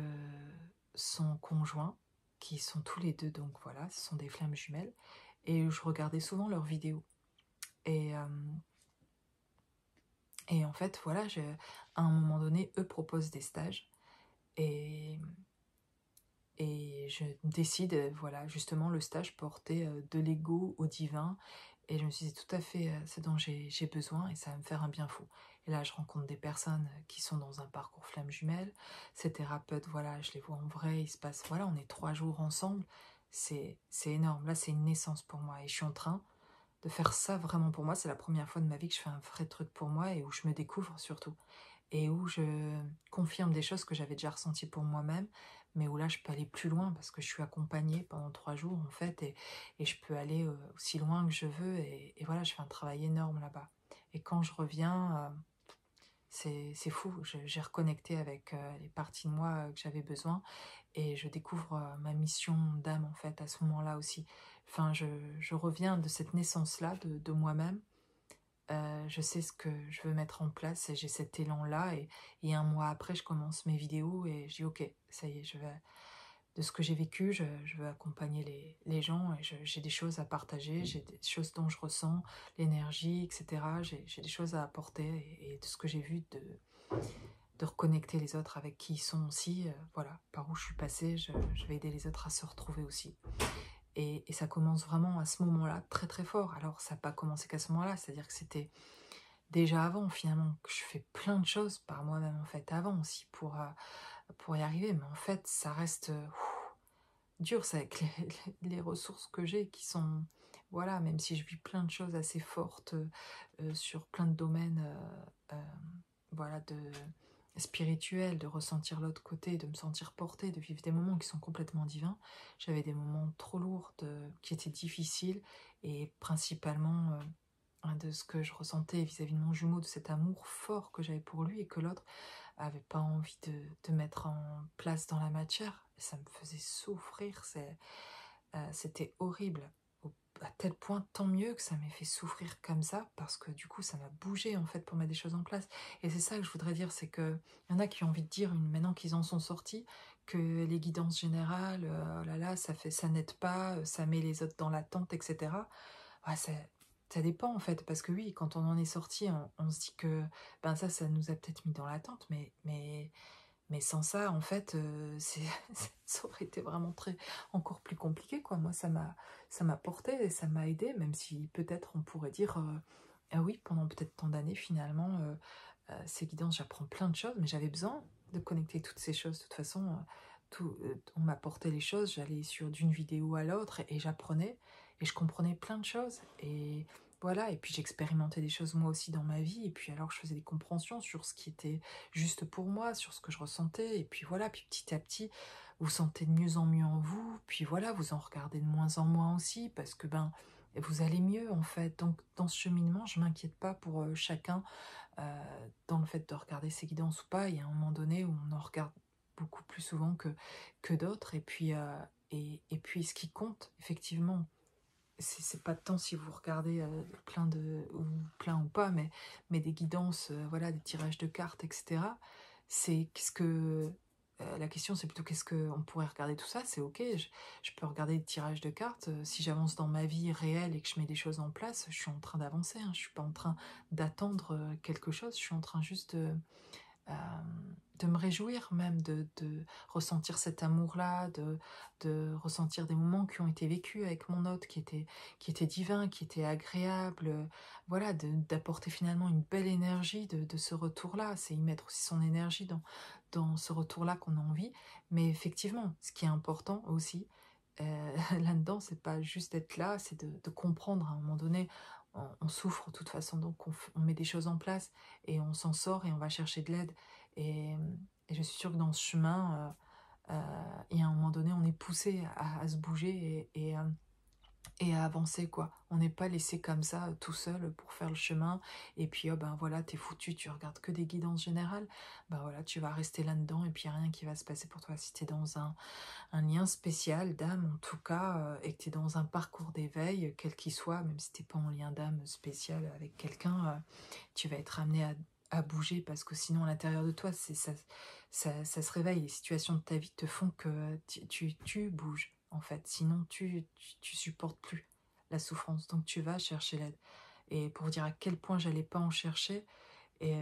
son conjoint, qui sont tous les deux, donc voilà, ce sont des flammes jumelles. Et je regardais souvent leurs vidéos. Et, euh, et en fait, voilà, à un moment donné, eux proposent des stages. Et, et je décide, voilà, justement, le stage portait de l'ego au divin. Et je me suis dit, tout à fait, c'est dont j'ai besoin, et ça va me faire un bien fou. Et là, je rencontre des personnes qui sont dans un parcours flamme jumelle. Ces thérapeutes, voilà, je les vois en vrai, il se passe, voilà, on est 3 jours ensemble. C'est énorme. Là, c'est une naissance pour moi. Et je suis en train de faire ça vraiment pour moi. C'est la première fois de ma vie que je fais un vrai truc pour moi, et où je me découvre surtout. Et où je confirme des choses que j'avais déjà ressenties pour moi-même, mais où là je peux aller plus loin parce que je suis accompagnée pendant 3 jours, en fait, et je peux aller aussi loin que je veux, et voilà, je fais un travail énorme là-bas. Et quand je reviens, c'est fou, j'ai reconnecté avec les parties de moi que j'avais besoin, et je découvre ma mission d'âme, en fait, à ce moment-là aussi. Enfin, je reviens de cette naissance-là de moi-même. Je sais ce que je veux mettre en place, et j'ai cet élan-là, et 1 mois après, je commence mes vidéos et je dis ok, ça y est, de ce que j'ai vécu, je veux accompagner les gens, et j'ai des choses à partager, j'ai des choses dont je ressens l'énergie, etc. J'ai des choses à apporter, et de ce que j'ai vu, de reconnecter les autres avec qui ils sont aussi, voilà, par où je suis passée, je vais aider les autres à se retrouver aussi. Et ça commence vraiment à ce moment-là très très fort. Alors ça n'a pas commencé qu'à ce moment-là, c'est-à-dire que c'était déjà avant, finalement, que je fais plein de choses par moi-même, en fait, avant aussi, pour y arriver. Mais en fait, ça reste dur, c'est avec les ressources que j'ai, qui sont voilà, même si je vis plein de choses assez fortes sur plein de domaines, voilà, spirituels, de ressentir l'autre côté, de me sentir portée, de vivre des moments qui sont complètement divins. J'avais des moments trop lourds, qui étaient difficiles, et principalement de ce que je ressentais vis-à-vis de mon jumeau, de cet amour fort que j'avais pour lui et que l'autre avait pas envie de mettre en place dans la matière. Et ça me faisait souffrir, c'était horrible. À tel point, tant mieux que ça m'ait fait souffrir comme ça, parce que du coup, ça m'a bougé en fait pour mettre des choses en place. Et c'est ça que je voudrais dire, c'est que y en a qui ont envie de dire, maintenant qu'ils en sont sortis, que les guidances générales, oh là là, ça n'aide pas, ça met les autres dans l'attente, etc. Ouais, ça dépend en fait, parce que oui, quand on en est sorti, on se dit que ben ça nous a peut-être mis dans l'attente, mais sans ça, en fait, ça aurait été vraiment encore plus compliqué, quoi. Moi, ça m'a porté et ça m'a aidé, même si peut-être on pourrait dire, ah oui, pendant peut-être tant d'années, finalement, ces guidances, j'apprends plein de choses, mais j'avais besoin de connecter toutes ces choses. De toute façon, on m'apportait les choses, j'allais d'une vidéo à l'autre et j'apprenais et je comprenais plein de choses. Et voilà, et puis j'expérimentais des choses moi aussi dans ma vie, et puis alors je faisais des compréhensions sur ce qui était juste pour moi, sur ce que je ressentais, et puis voilà, puis petit à petit, vous sentez de mieux en mieux en vous, puis voilà, vous en regardez de moins en moins aussi, parce que ben, vous allez mieux en fait. Donc dans ce cheminement, je m'inquiète pas pour chacun, dans le fait de regarder ses guidances ou pas. Il y a un moment donné où on en regarde beaucoup plus souvent que d'autres, et puis ce qui compte, effectivement, c'est pas tant si vous regardez plein ou pas, mais des guidances, voilà, des tirages de cartes, etc. C'est qu'est-ce que la question, c'est plutôt qu'est-ce que on pourrait regarder tout ça, c'est ok. Je peux regarder des tirages de cartes. Si j'avance dans ma vie réelle et que je mets des choses en place, je suis en train d'avancer. Hein, je suis pas en train d'attendre quelque chose. Je suis en train juste euh, de me réjouir même, de ressentir cet amour-là, de ressentir des moments qui ont été vécus avec mon hôte, qui étaient divins, qui étaient agréables, voilà, d'apporter finalement une belle énergie de ce retour-là. C'est y mettre aussi son énergie dans ce retour-là qu'on a envie. Mais effectivement, ce qui est important aussi, là-dedans, c'est pas juste être là, c'est de comprendre à un moment donné. On souffre de toute façon, donc on met des choses en place et on s'en sort et on va chercher de l'aide. Et, et je suis sûre que dans ce chemin, il y a un moment donné, on est poussé à se bouger et à avancer, quoi. On n'est pas laissé comme ça, tout seul, pour faire le chemin. Et puis, oh ben voilà, t'es foutu, tu regardes que des guidances générales. Ben voilà, tu vas rester là-dedans et puis il n'y a rien qui va se passer pour toi. Si t'es dans un lien spécial d'âme, en tout cas, et que t'es dans un parcours d'éveil, quel qu'il soit, même si t'es pas en lien d'âme spécial avec quelqu'un, tu vas être amené à bouger, parce que sinon à l'intérieur de toi ça se réveille. Les situations de ta vie te font que tu bouges en fait, sinon tu supportes plus la souffrance, donc tu vas chercher l'aide. Et pour dire à quel point j'allais pas en chercher, et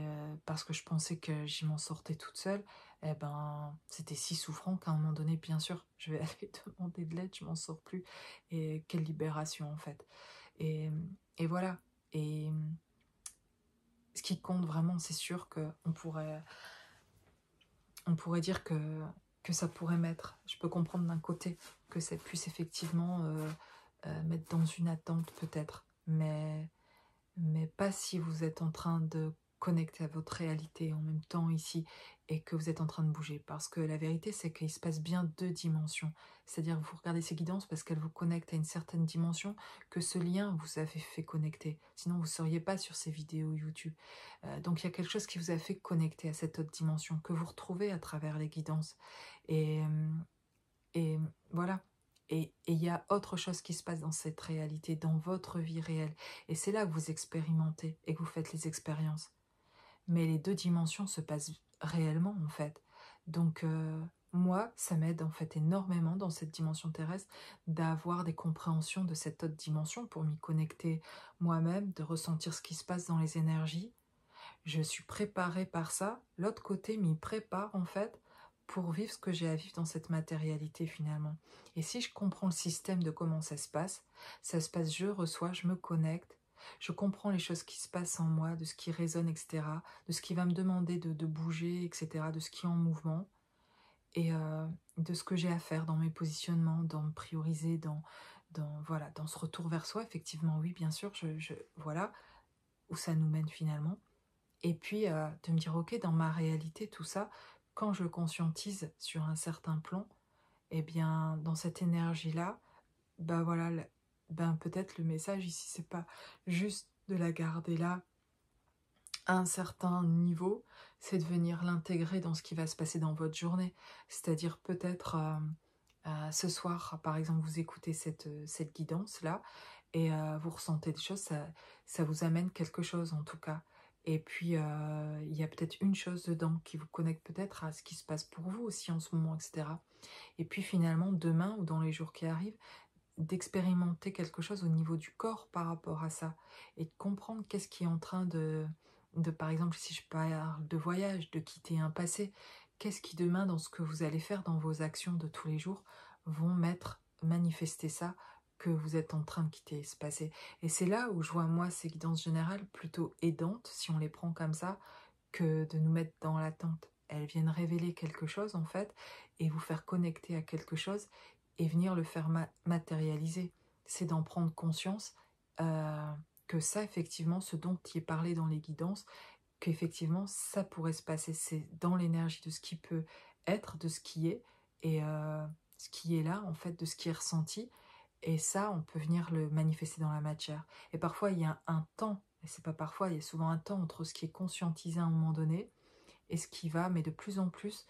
parce que je pensais que j'y m'en sortais toute seule, eh ben c'était si souffrant qu'à un moment donné, bien sûr, je vais aller demander de l'aide, je m'en sors plus. Et quelle libération en fait. Et, et voilà. Et ce qui compte vraiment, c'est sûr que on pourrait dire que ça pourrait mettre. Je peux comprendre d'un côté que ça puisse effectivement mettre dans une attente peut-être, mais pas si vous êtes en train de connecter à votre réalité en même temps ici et que vous êtes en train de bouger. Parce que la vérité, c'est qu'il se passe bien deux dimensions. C'est-à-dire que vous regardez ces guidances parce qu'elles vous connectent à une certaine dimension, que ce lien vous avait fait connecter. Sinon, vous ne seriez pas sur ces vidéos YouTube. Donc, il y a quelque chose qui vous a fait connecter à cette autre dimension, que vous retrouvez à travers les guidances. Et, et voilà. Et il y a autre chose qui se passe dans cette réalité, dans votre vie réelle. Et c'est là que vous expérimentez et que vous faites les expériences. Mais les deux dimensions se passent réellement, en fait. Donc, moi, ça m'aide en fait énormément dans cette dimension terrestre d'avoir des compréhensions de cette autre dimension pour m'y connecter moi-même, de ressentir ce qui se passe dans les énergies. Je suis préparée par ça. L'autre côté m'y prépare en fait pour vivre ce que j'ai à vivre dans cette matérialité finalement. Et si je comprends le système de comment ça se passe, je reçois, je me connecte, je comprends les choses qui se passent en moi, de ce qui résonne, etc., de ce qui va me demander de bouger, etc., de ce qui est en mouvement, et de ce que j'ai à faire dans mes positionnements, dans me prioriser, voilà, dans ce retour vers soi, effectivement, oui, bien sûr, voilà, où ça nous mène finalement. Et puis, de me dire: «OK, dans ma réalité, tout ça, quand je le conscientise sur un certain plan, et bien, dans cette énergie-là, bah, voilà, ben, peut-être le message ici, c'est pas juste de la garder là à un certain niveau, c'est de venir l'intégrer dans ce qui va se passer dans votre journée. C'est-à-dire peut-être, ce soir, par exemple, vous écoutez cette guidance-là et vous ressentez des choses, ça vous amène quelque chose en tout cas. Et puis, il y a peut-être une chose dedans qui vous connecte peut-être à ce qui se passe pour vous aussi en ce moment, etc. Et puis finalement, demain ou dans les jours qui arrivent, d'expérimenter quelque chose au niveau du corps par rapport à ça et de comprendre qu'est-ce qui est en train par exemple, si je parle de voyage, de quitter un passé, qu'est-ce qui demain, dans ce que vous allez faire, dans vos actions de tous les jours, vont manifester ça que vous êtes en train de quitter ce passé. Et c'est là où je vois, moi, ces guidances générales plutôt aidantes, si on les prend comme ça, que de nous mettre dans l'attente. Elles viennent révéler quelque chose, en fait, et vous faire connecter à quelque chose et venir le faire matérialiser. C'est d'en prendre conscience que ça, effectivement, ce dont il est parlé dans les guidances, qu'effectivement, ça pourrait se passer. C'est dans l'énergie de ce qui peut être, de ce qui est, et ce qui est là, en fait, de ce qui est ressenti. Et ça, on peut venir le manifester dans la matière. Et parfois, il y a un temps, et c'est pas parfois, il y a souvent un temps entre ce qui est conscientisé à un moment donné et ce qui va, mais de plus en plus,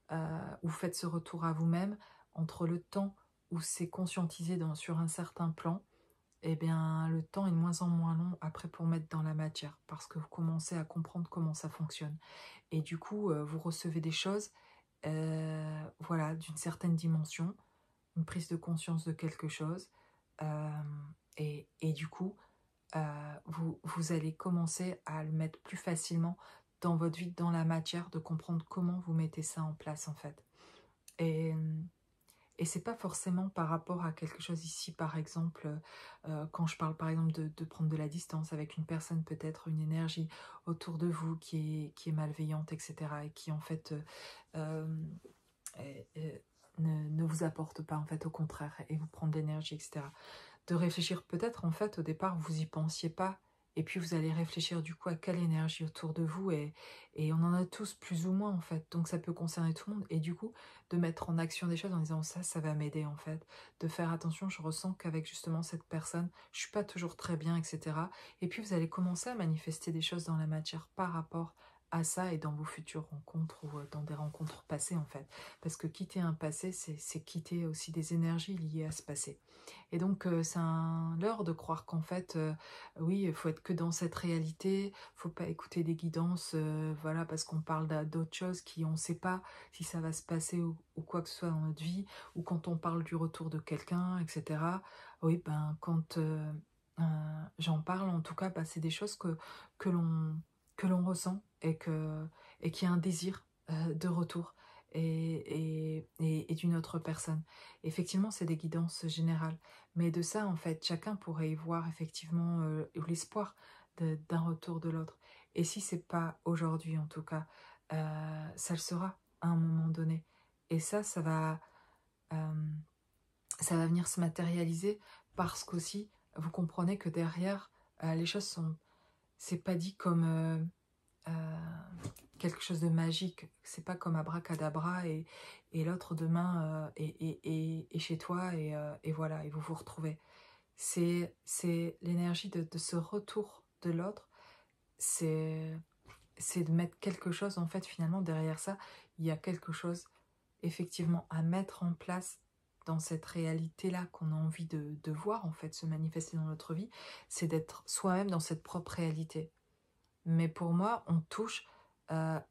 vous faites ce retour à vous-même, entre le temps où c'est conscientisé sur un certain plan, eh bien, le temps est de moins en moins long après pour mettre dans la matière, parce que vous commencez à comprendre comment ça fonctionne. Et du coup, vous recevez des choses, voilà, d'une certaine dimension, une prise de conscience de quelque chose, euh, et du coup, vous allez commencer à le mettre plus facilement dans votre vie, dans la matière, de comprendre comment vous mettez ça en place en fait. Et, et c'est pas forcément par rapport à quelque chose ici, par exemple, quand je parle par exemple de prendre de la distance avec une personne, peut-être une énergie autour de vous qui est malveillante, etc. et qui en fait euh, euh, ne vous apporte pas en fait, au contraire, et vous prend de l'énergie, etc. De réfléchir peut-être en fait au départ vous y pensiez pas, et puis vous allez réfléchir du coup à quelle énergie autour de vous, et on en a tous plus ou moins en fait, donc ça peut concerner tout le monde, et du coup de mettre en action des choses en disant ça va m'aider en fait, de faire attention, je ressens qu'avec justement cette personne je suis pas toujours très bien, etc. Et puis vous allez commencer à manifester des choses dans la matière par rapport à ça, et dans vos futures rencontres ou dans des rencontres passées en fait, parce que quitter un passé, c'est quitter aussi des énergies liées à ce passé. Et donc, c'est un leurre de croire qu'en fait, oui, il faut être que dans cette réalité, faut pas écouter des guidances, voilà, parce qu'on parle d'autres choses qui, on ne sait pas si ça va se passer ou quoi que ce soit dans notre vie, ou quand on parle du retour de quelqu'un, etc. Oui, ben, quand j'en parle, en tout cas, bah, c'est des choses que l'on ressent, et qu'il y a un désir de retour et d'une autre personne. Effectivement, c'est des guidances générales. Mais de ça, en fait, chacun pourrait y voir effectivement l'espoir d'un retour de l'autre. Et si c'est pas aujourd'hui, en tout cas, ça le sera à un moment donné. Et euh, ça va venir se matérialiser parce qu'aussi, vous comprenez que derrière, les choses sont, c'est pas dit comme quelque chose de magique. C'est pas comme abracadabra et l'autre demain est chez toi et voilà, et vous vous retrouvez. C'est l'énergie de ce retour de l'autre, c'est de mettre quelque chose, en fait, finalement, derrière ça, il y a quelque chose, effectivement, à mettre en place dans cette réalité-là qu'on a envie de voir, en fait, se manifester dans notre vie, c'est d'être soi-même dans cette propre réalité. Mais pour moi, on touche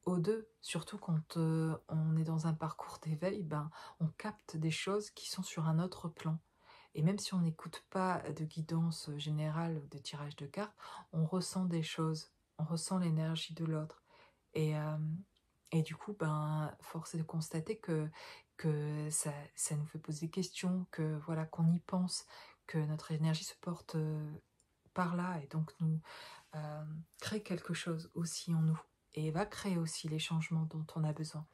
aux deux, surtout quand on est dans un parcours d'éveil, ben, on capte des choses qui sont sur un autre plan. Et même si on n'écoute pas de guidance générale ou de tirage de cartes, on ressent des choses, on ressent l'énergie de l'autre. Et, euh, et du coup, ben, force est de constater que ça nous fait poser des questions, que voilà, qu'on y pense, que notre énergie se porte par là, et donc nous crée quelque chose aussi en nous. Et va créer aussi les changements dont on a besoin.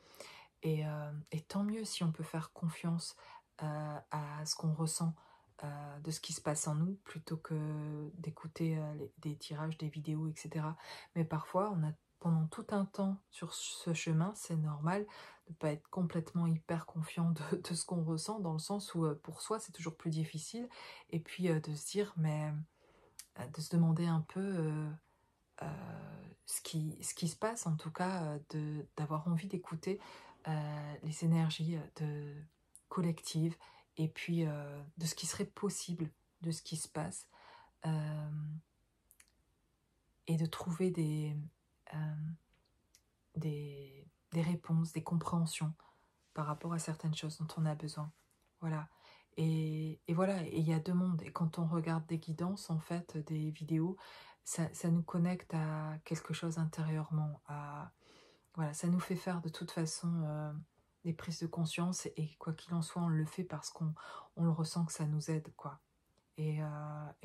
Et tant mieux si on peut faire confiance à ce qu'on ressent de ce qui se passe en nous, plutôt que d'écouter des tirages, des vidéos, etc. Mais parfois, on a pendant tout un temps sur ce chemin, c'est normal de ne pas être complètement hyper confiant de ce qu'on ressent, dans le sens où pour soi, c'est toujours plus difficile. Et puis de se dire, mais de se demander un peu ce qui se passe, en tout cas, d'avoir envie d'écouter les énergies collectives, et puis de ce qui serait possible, de ce qui se passe, euh, et de trouver euh, des réponses, des compréhensions par rapport à certaines choses dont on a besoin. Voilà. Et voilà, et il y a deux mondes. Et quand on regarde des guidances, en fait, des vidéos, ça nous connecte à quelque chose intérieurement. Voilà, ça nous fait faire de toute façon des prises de conscience. Et quoi qu'il en soit, on le fait parce qu'on le ressent, que ça nous aide, quoi. Et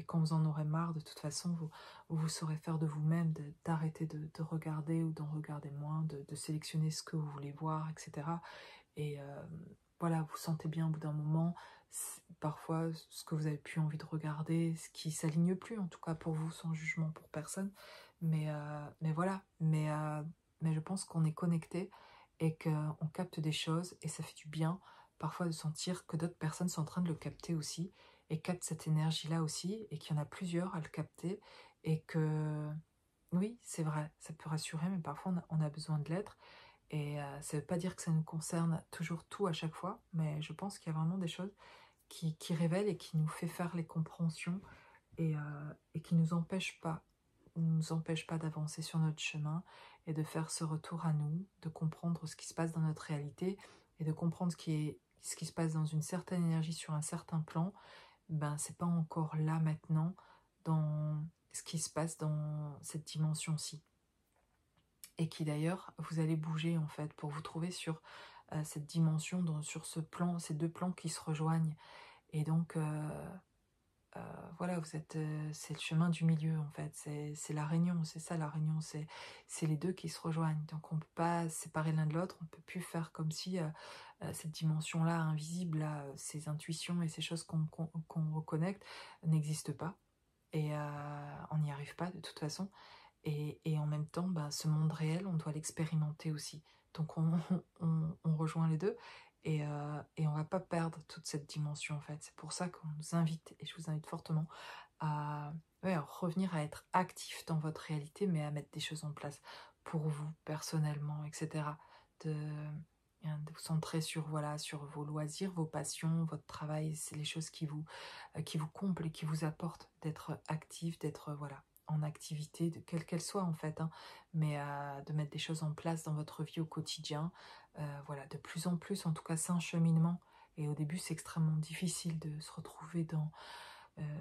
quand vous en aurez marre, de toute façon, vous saurez faire de vous-même, d'arrêter de regarder, ou d'en regarder moins, de sélectionner ce que vous voulez voir, etc. Et voilà, vous sentez bien au bout d'un moment, parfois, ce que vous avez plus envie de regarder, ce qui s'aligne plus, en tout cas pour vous, sans jugement pour personne. Mais voilà, mais je pense qu'on est connecté et qu'on capte des choses, et ça fait du bien, parfois, de sentir que d'autres personnes sont en train de le capter aussi, et captent cette énergie-là aussi, et qu'il y en a plusieurs à le capter, et que, oui, c'est vrai, ça peut rassurer, mais parfois on a besoin de l'être. Et ça ne veut pas dire que ça nous concerne toujours tout à chaque fois, mais je pense qu'il y a vraiment des choses qui révèlent et qui nous fait faire les compréhensions, et qui nous empêchent pas d'avancer sur notre chemin, et de faire ce retour à nous, de comprendre ce qui se passe dans notre réalité, et de comprendre ce qui se passe dans une certaine énergie sur un certain plan. Ben, c'est pas encore là maintenant dans ce qui se passe dans cette dimension-ci. Et qui d'ailleurs, vous allez bouger en fait pour vous trouver sur cette dimension, sur ce plan, ces deux plans qui se rejoignent. Et donc, voilà, c'est le chemin du milieu en fait, c'est la réunion, c'est ça la réunion, c'est les deux qui se rejoignent. Donc on ne peut pas séparer l'un de l'autre, on ne peut plus faire comme si cette dimension-là, invisible, là, ces intuitions et ces choses qu'on reconnecte n'existent pas. Et on n'y arrive pas de toute façon. Et en même temps, bah, ce monde réel, on doit l'expérimenter aussi. Donc on rejoint les deux, et on va pas perdre toute cette dimension en fait. C'est pour ça qu'on nous invite, et je vous invite fortement à, ouais, à revenir à être actif dans votre réalité, mais à mettre des choses en place pour vous, personnellement, etc. De, de vous centrer sur, voilà, sur vos loisirs, vos passions, votre travail, c'est les choses qui vous comblent et qui vous apportent, d'être actif, d'être voilà, en activité, quelle qu'elle soit en fait, hein, mais de mettre des choses en place dans votre vie au quotidien. Voilà, de plus en plus, en tout cas, c'est un cheminement. Et au début, c'est extrêmement difficile de se retrouver dans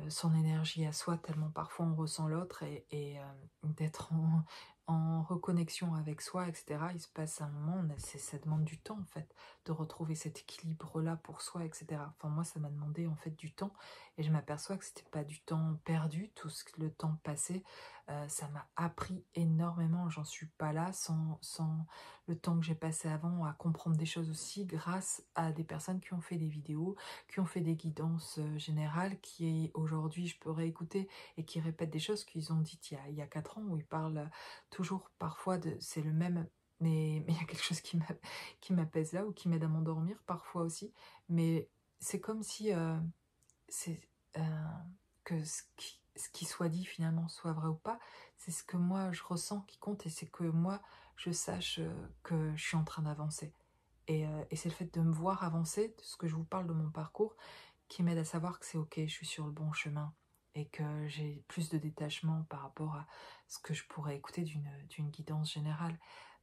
son énergie à soi, tellement parfois on ressent l'autre, et d'être en reconnexion avec soi, etc. Il se passe un moment, ça demande du temps en fait, de retrouver cet équilibre-là pour soi, etc. Enfin moi, ça m'a demandé en fait du temps, et je m'aperçois que c'était pas du temps perdu, le temps passé, ça m'a appris énormément. J'en suis pas là sans le temps que j'ai passé avant à comprendre des choses aussi, grâce à des personnes qui ont fait des vidéos, qui ont fait des guidances générales, qui aujourd'hui je peux réécouter, et qui répètent des choses qu'ils ont dites il y a 4 ans, où ils parlent toujours parfois c'est le même, mais il y a quelque chose qui m'apaise là, ou qui m'aide à m'endormir parfois aussi. Mais c'est comme si c'est que ce qui soit dit finalement soit vrai ou pas, c'est ce que moi je ressens qui compte, et c'est que moi je sache que je suis en train d'avancer. Et c'est le fait de me voir avancer, de ce que je vous parle de mon parcours, qui m'aide à savoir que c'est ok, je suis sur le bon chemin, et que j'ai plus de détachement par rapport à ce que je pourrais écouter d'une guidance générale.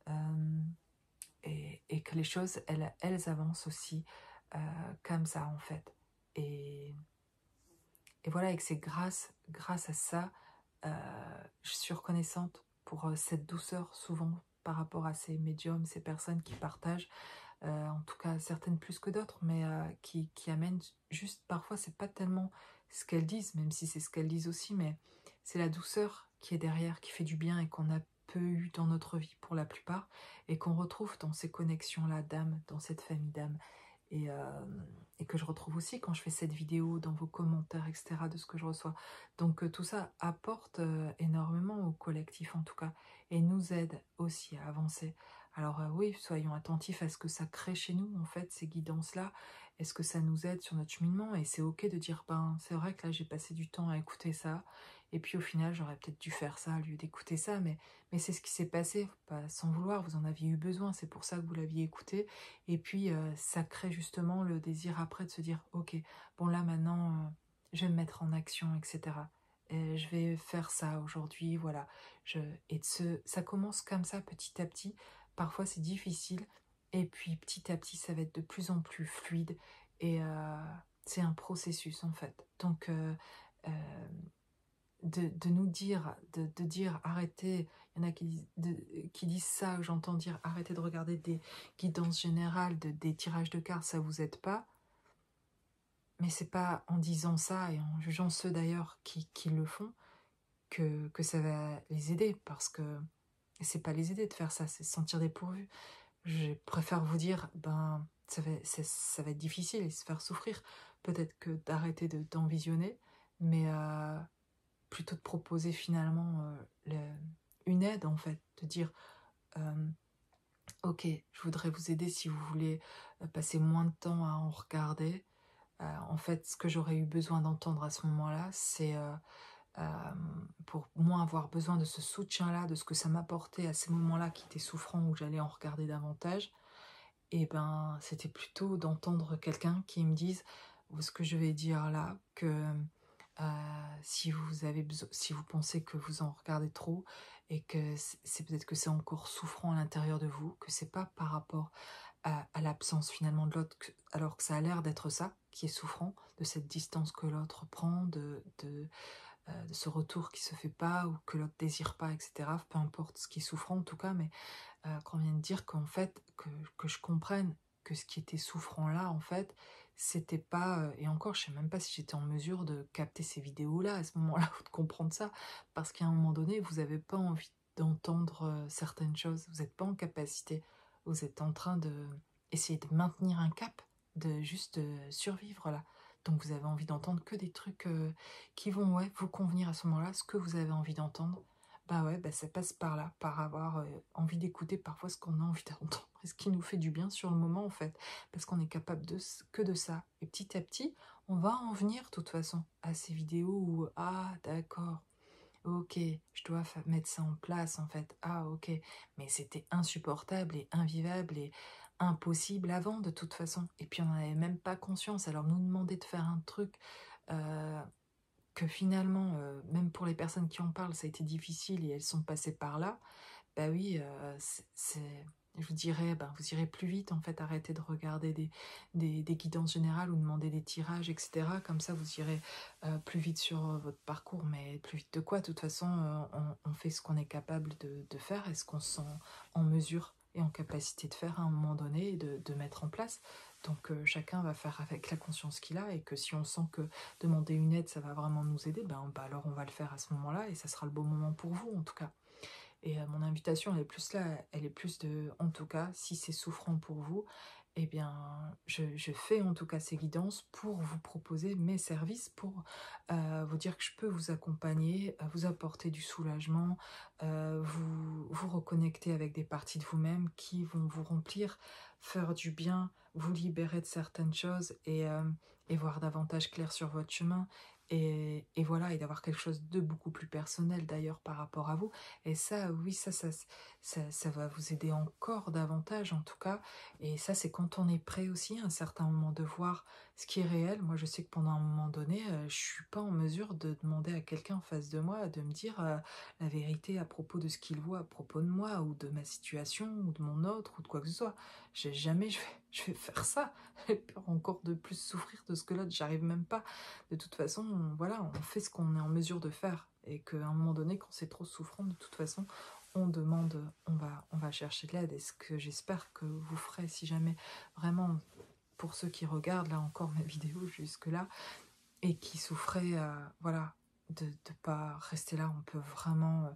Euh, et que les choses, elles avancent aussi comme ça en fait. Et, et voilà, et que c'est grâce à ça, je suis reconnaissante pour cette douceur souvent par rapport à ces médiums, ces personnes qui partagent, en tout cas certaines plus que d'autres, mais qui amènent juste, parfois c'est pas tellement ce qu'elles disent, même si c'est ce qu'elles disent aussi, mais c'est la douceur qui est derrière, qui fait du bien, et qu'on a peu eu dans notre vie pour la plupart, et qu'on retrouve dans ces connexions-là d'âme, dans cette famille d'âme. et que je retrouve aussi quand je fais cette vidéo dans vos commentaires, etc., de ce que je reçois. Donc tout ça apporte énormément au collectif en tout cas, et nous aide aussi à avancer. Alors oui, soyons attentifs à ce que ça crée chez nous, en fait, ces guidances-là. Est-ce que ça nous aide sur notre cheminement? Et c'est ok de dire, ben, c'est vrai que là, j'ai passé du temps à écouter ça, et puis au final, j'aurais peut-être dû faire ça au lieu d'écouter ça, mais c'est ce qui s'est passé, pas sans vouloir, vous en aviez eu besoin, c'est pour ça que vous l'aviez écouté, et puis ça crée justement le désir après de se dire, ok, bon là maintenant, je vais me mettre en action, etc. Et je vais faire ça aujourd'hui, voilà. Ça commence comme ça, petit à petit. Parfois c'est difficile, et puis petit à petit ça va être de plus en plus fluide, et c'est un processus en fait. Donc euh, de nous dire, de dire arrêtez, il y en a qui disent ça, j'entends dire arrêtez de regarder des guidances générales, des tirages de cartes, ça vous aide pas. Mais c'est pas en disant ça et en jugeant ceux d'ailleurs qui le font que ça va les aider, parce que c'est pas les aider de faire ça, c'est se sentir dépourvu. Je préfère vous dire, ben ça va être difficile et se faire souffrir, peut-être que d'arrêter d'en visionner, mais plutôt de proposer finalement une aide en fait, de dire ok, je voudrais vous aider si vous voulez passer moins de temps à en regarder. En fait, ce que j'aurais eu besoin d'entendre à ce moment-là, c'est pour moi avoir besoin de ce soutien-là, de ce que ça m'apportait à ces moments-là qui étaient souffrants, où j'allais en regarder davantage, et ben c'était plutôt d'entendre quelqu'un qui me dise ce que je vais dire là, que si vous avez besoin, si vous pensez que vous en regardez trop et que c'est peut-être que c'est encore souffrant à l'intérieur de vous, que c'est pas par rapport à l'absence finalement de l'autre, alors que ça a l'air d'être ça qui est souffrant, de cette distance que l'autre prend, de ce retour qui se fait pas ou que l'autre désire pas, etc. Peu importe ce qui est souffrant en tout cas, mais qu'on vienne dire qu'en fait, que je comprenne que ce qui était souffrant là, en fait, c'était pas, et encore, je sais même pas si j'étais en mesure de capter ces vidéos-là, à ce moment-là, ou de comprendre ça, parce qu'à un moment donné, vous avez pas envie d'entendre certaines choses, vous n'êtes pas en capacité, vous êtes en train de essayer de maintenir un cap, de juste survivre là. Donc vous avez envie d'entendre que des trucs qui vont ouais, vous convenir à ce moment-là, ce que vous avez envie d'entendre. Bah ouais, bah ça passe par là, par avoir envie d'écouter parfois ce qu'on a envie d'entendre, et ce qui nous fait du bien sur le moment en fait, parce qu'on est capable que de ça. Et petit à petit, on va en venir de toute façon à ces vidéos où ah d'accord, ok, je dois mettre ça en place en fait, ah ok, mais c'était insupportable et invivable et impossible avant de toute façon. Et puis on n'en avait même pas conscience, alors nous demander de faire un truc euh, que finalement, même pour les personnes qui en parlent, ça a été difficile et elles sont passées par là, bah oui, je vous dirais, ben, vous irez plus vite en fait, arrêtez de regarder des guidances générales ou demander des tirages, etc. Comme ça, vous irez plus vite sur votre parcours, mais plus vite de quoi? De toute façon, on fait ce qu'on est capable de faire et ce qu'on se sent en mesure et en capacité de faire à un moment donné et de mettre en place. Donc chacun va faire avec la conscience qu'il a, et que si on sent que demander une aide, ça va vraiment nous aider, ben, bah alors on va le faire à ce moment-là et ça sera le bon moment pour vous en tout cas. Et mon invitation, elle est plus là, elle est plus de, en tout cas, si c'est souffrant pour vous, eh bien, je fais en tout cas ces guidances pour vous proposer mes services, pour vous dire que je peux vous accompagner, vous apporter du soulagement, vous reconnecter avec des parties de vous-même qui vont vous remplir, faire du bien, vous libérer de certaines choses, et voir davantage clair sur votre chemin. Et voilà, et d'avoir quelque chose de beaucoup plus personnel d'ailleurs par rapport à vous. Et ça, oui, ça va vous aider encore davantage en tout cas. Et ça, c'est quand on est prêt aussi à un certain moment de voir ce qui est réel. Moi, je sais que pendant un moment donné, je suis pas en mesure de demander à quelqu'un en face de moi de me dire la vérité à propos de ce qu'il voit à propos de moi, ou de ma situation, ou de mon autre, ou de quoi que ce soit. Jamais je vais faire ça. J'ai peur encore de plus souffrir de ce que l'autre, j'arrive même pas. De toute façon, voilà, on fait ce qu'on est en mesure de faire, et qu'à un moment donné, quand c'est trop souffrant, de toute façon, on demande, on va chercher de l'aide. Et ce que j'espère que vous ferez, si jamais vraiment, pour ceux qui regardent là encore mes vidéos jusque là et qui souffraient, voilà, de pas rester là, on peut vraiment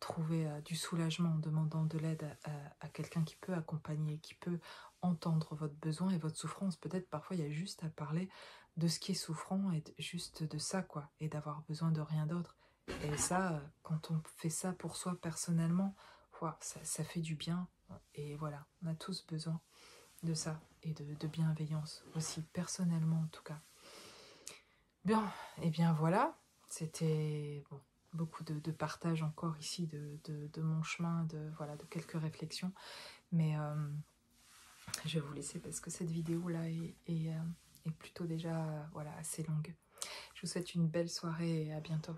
trouver du soulagement en demandant de l'aide à quelqu'un qui peut accompagner, qui peut entendre votre besoin et votre souffrance. Peut-être parfois il y a juste à parler de ce qui est souffrant et juste de ça, quoi, et d'avoir besoin de rien d'autre. Et ça, quand on fait ça pour soi personnellement, ouah, ça fait du bien. Et voilà, on a tous besoin de ça et de bienveillance aussi, personnellement en tout cas. Bien, et bien voilà, c'était bon, beaucoup de partage encore ici de mon chemin, voilà, de quelques réflexions. Mais je vais vous laisser parce que cette vidéo-là est plutôt déjà voilà, assez longue. Je vous souhaite une belle soirée et à bientôt.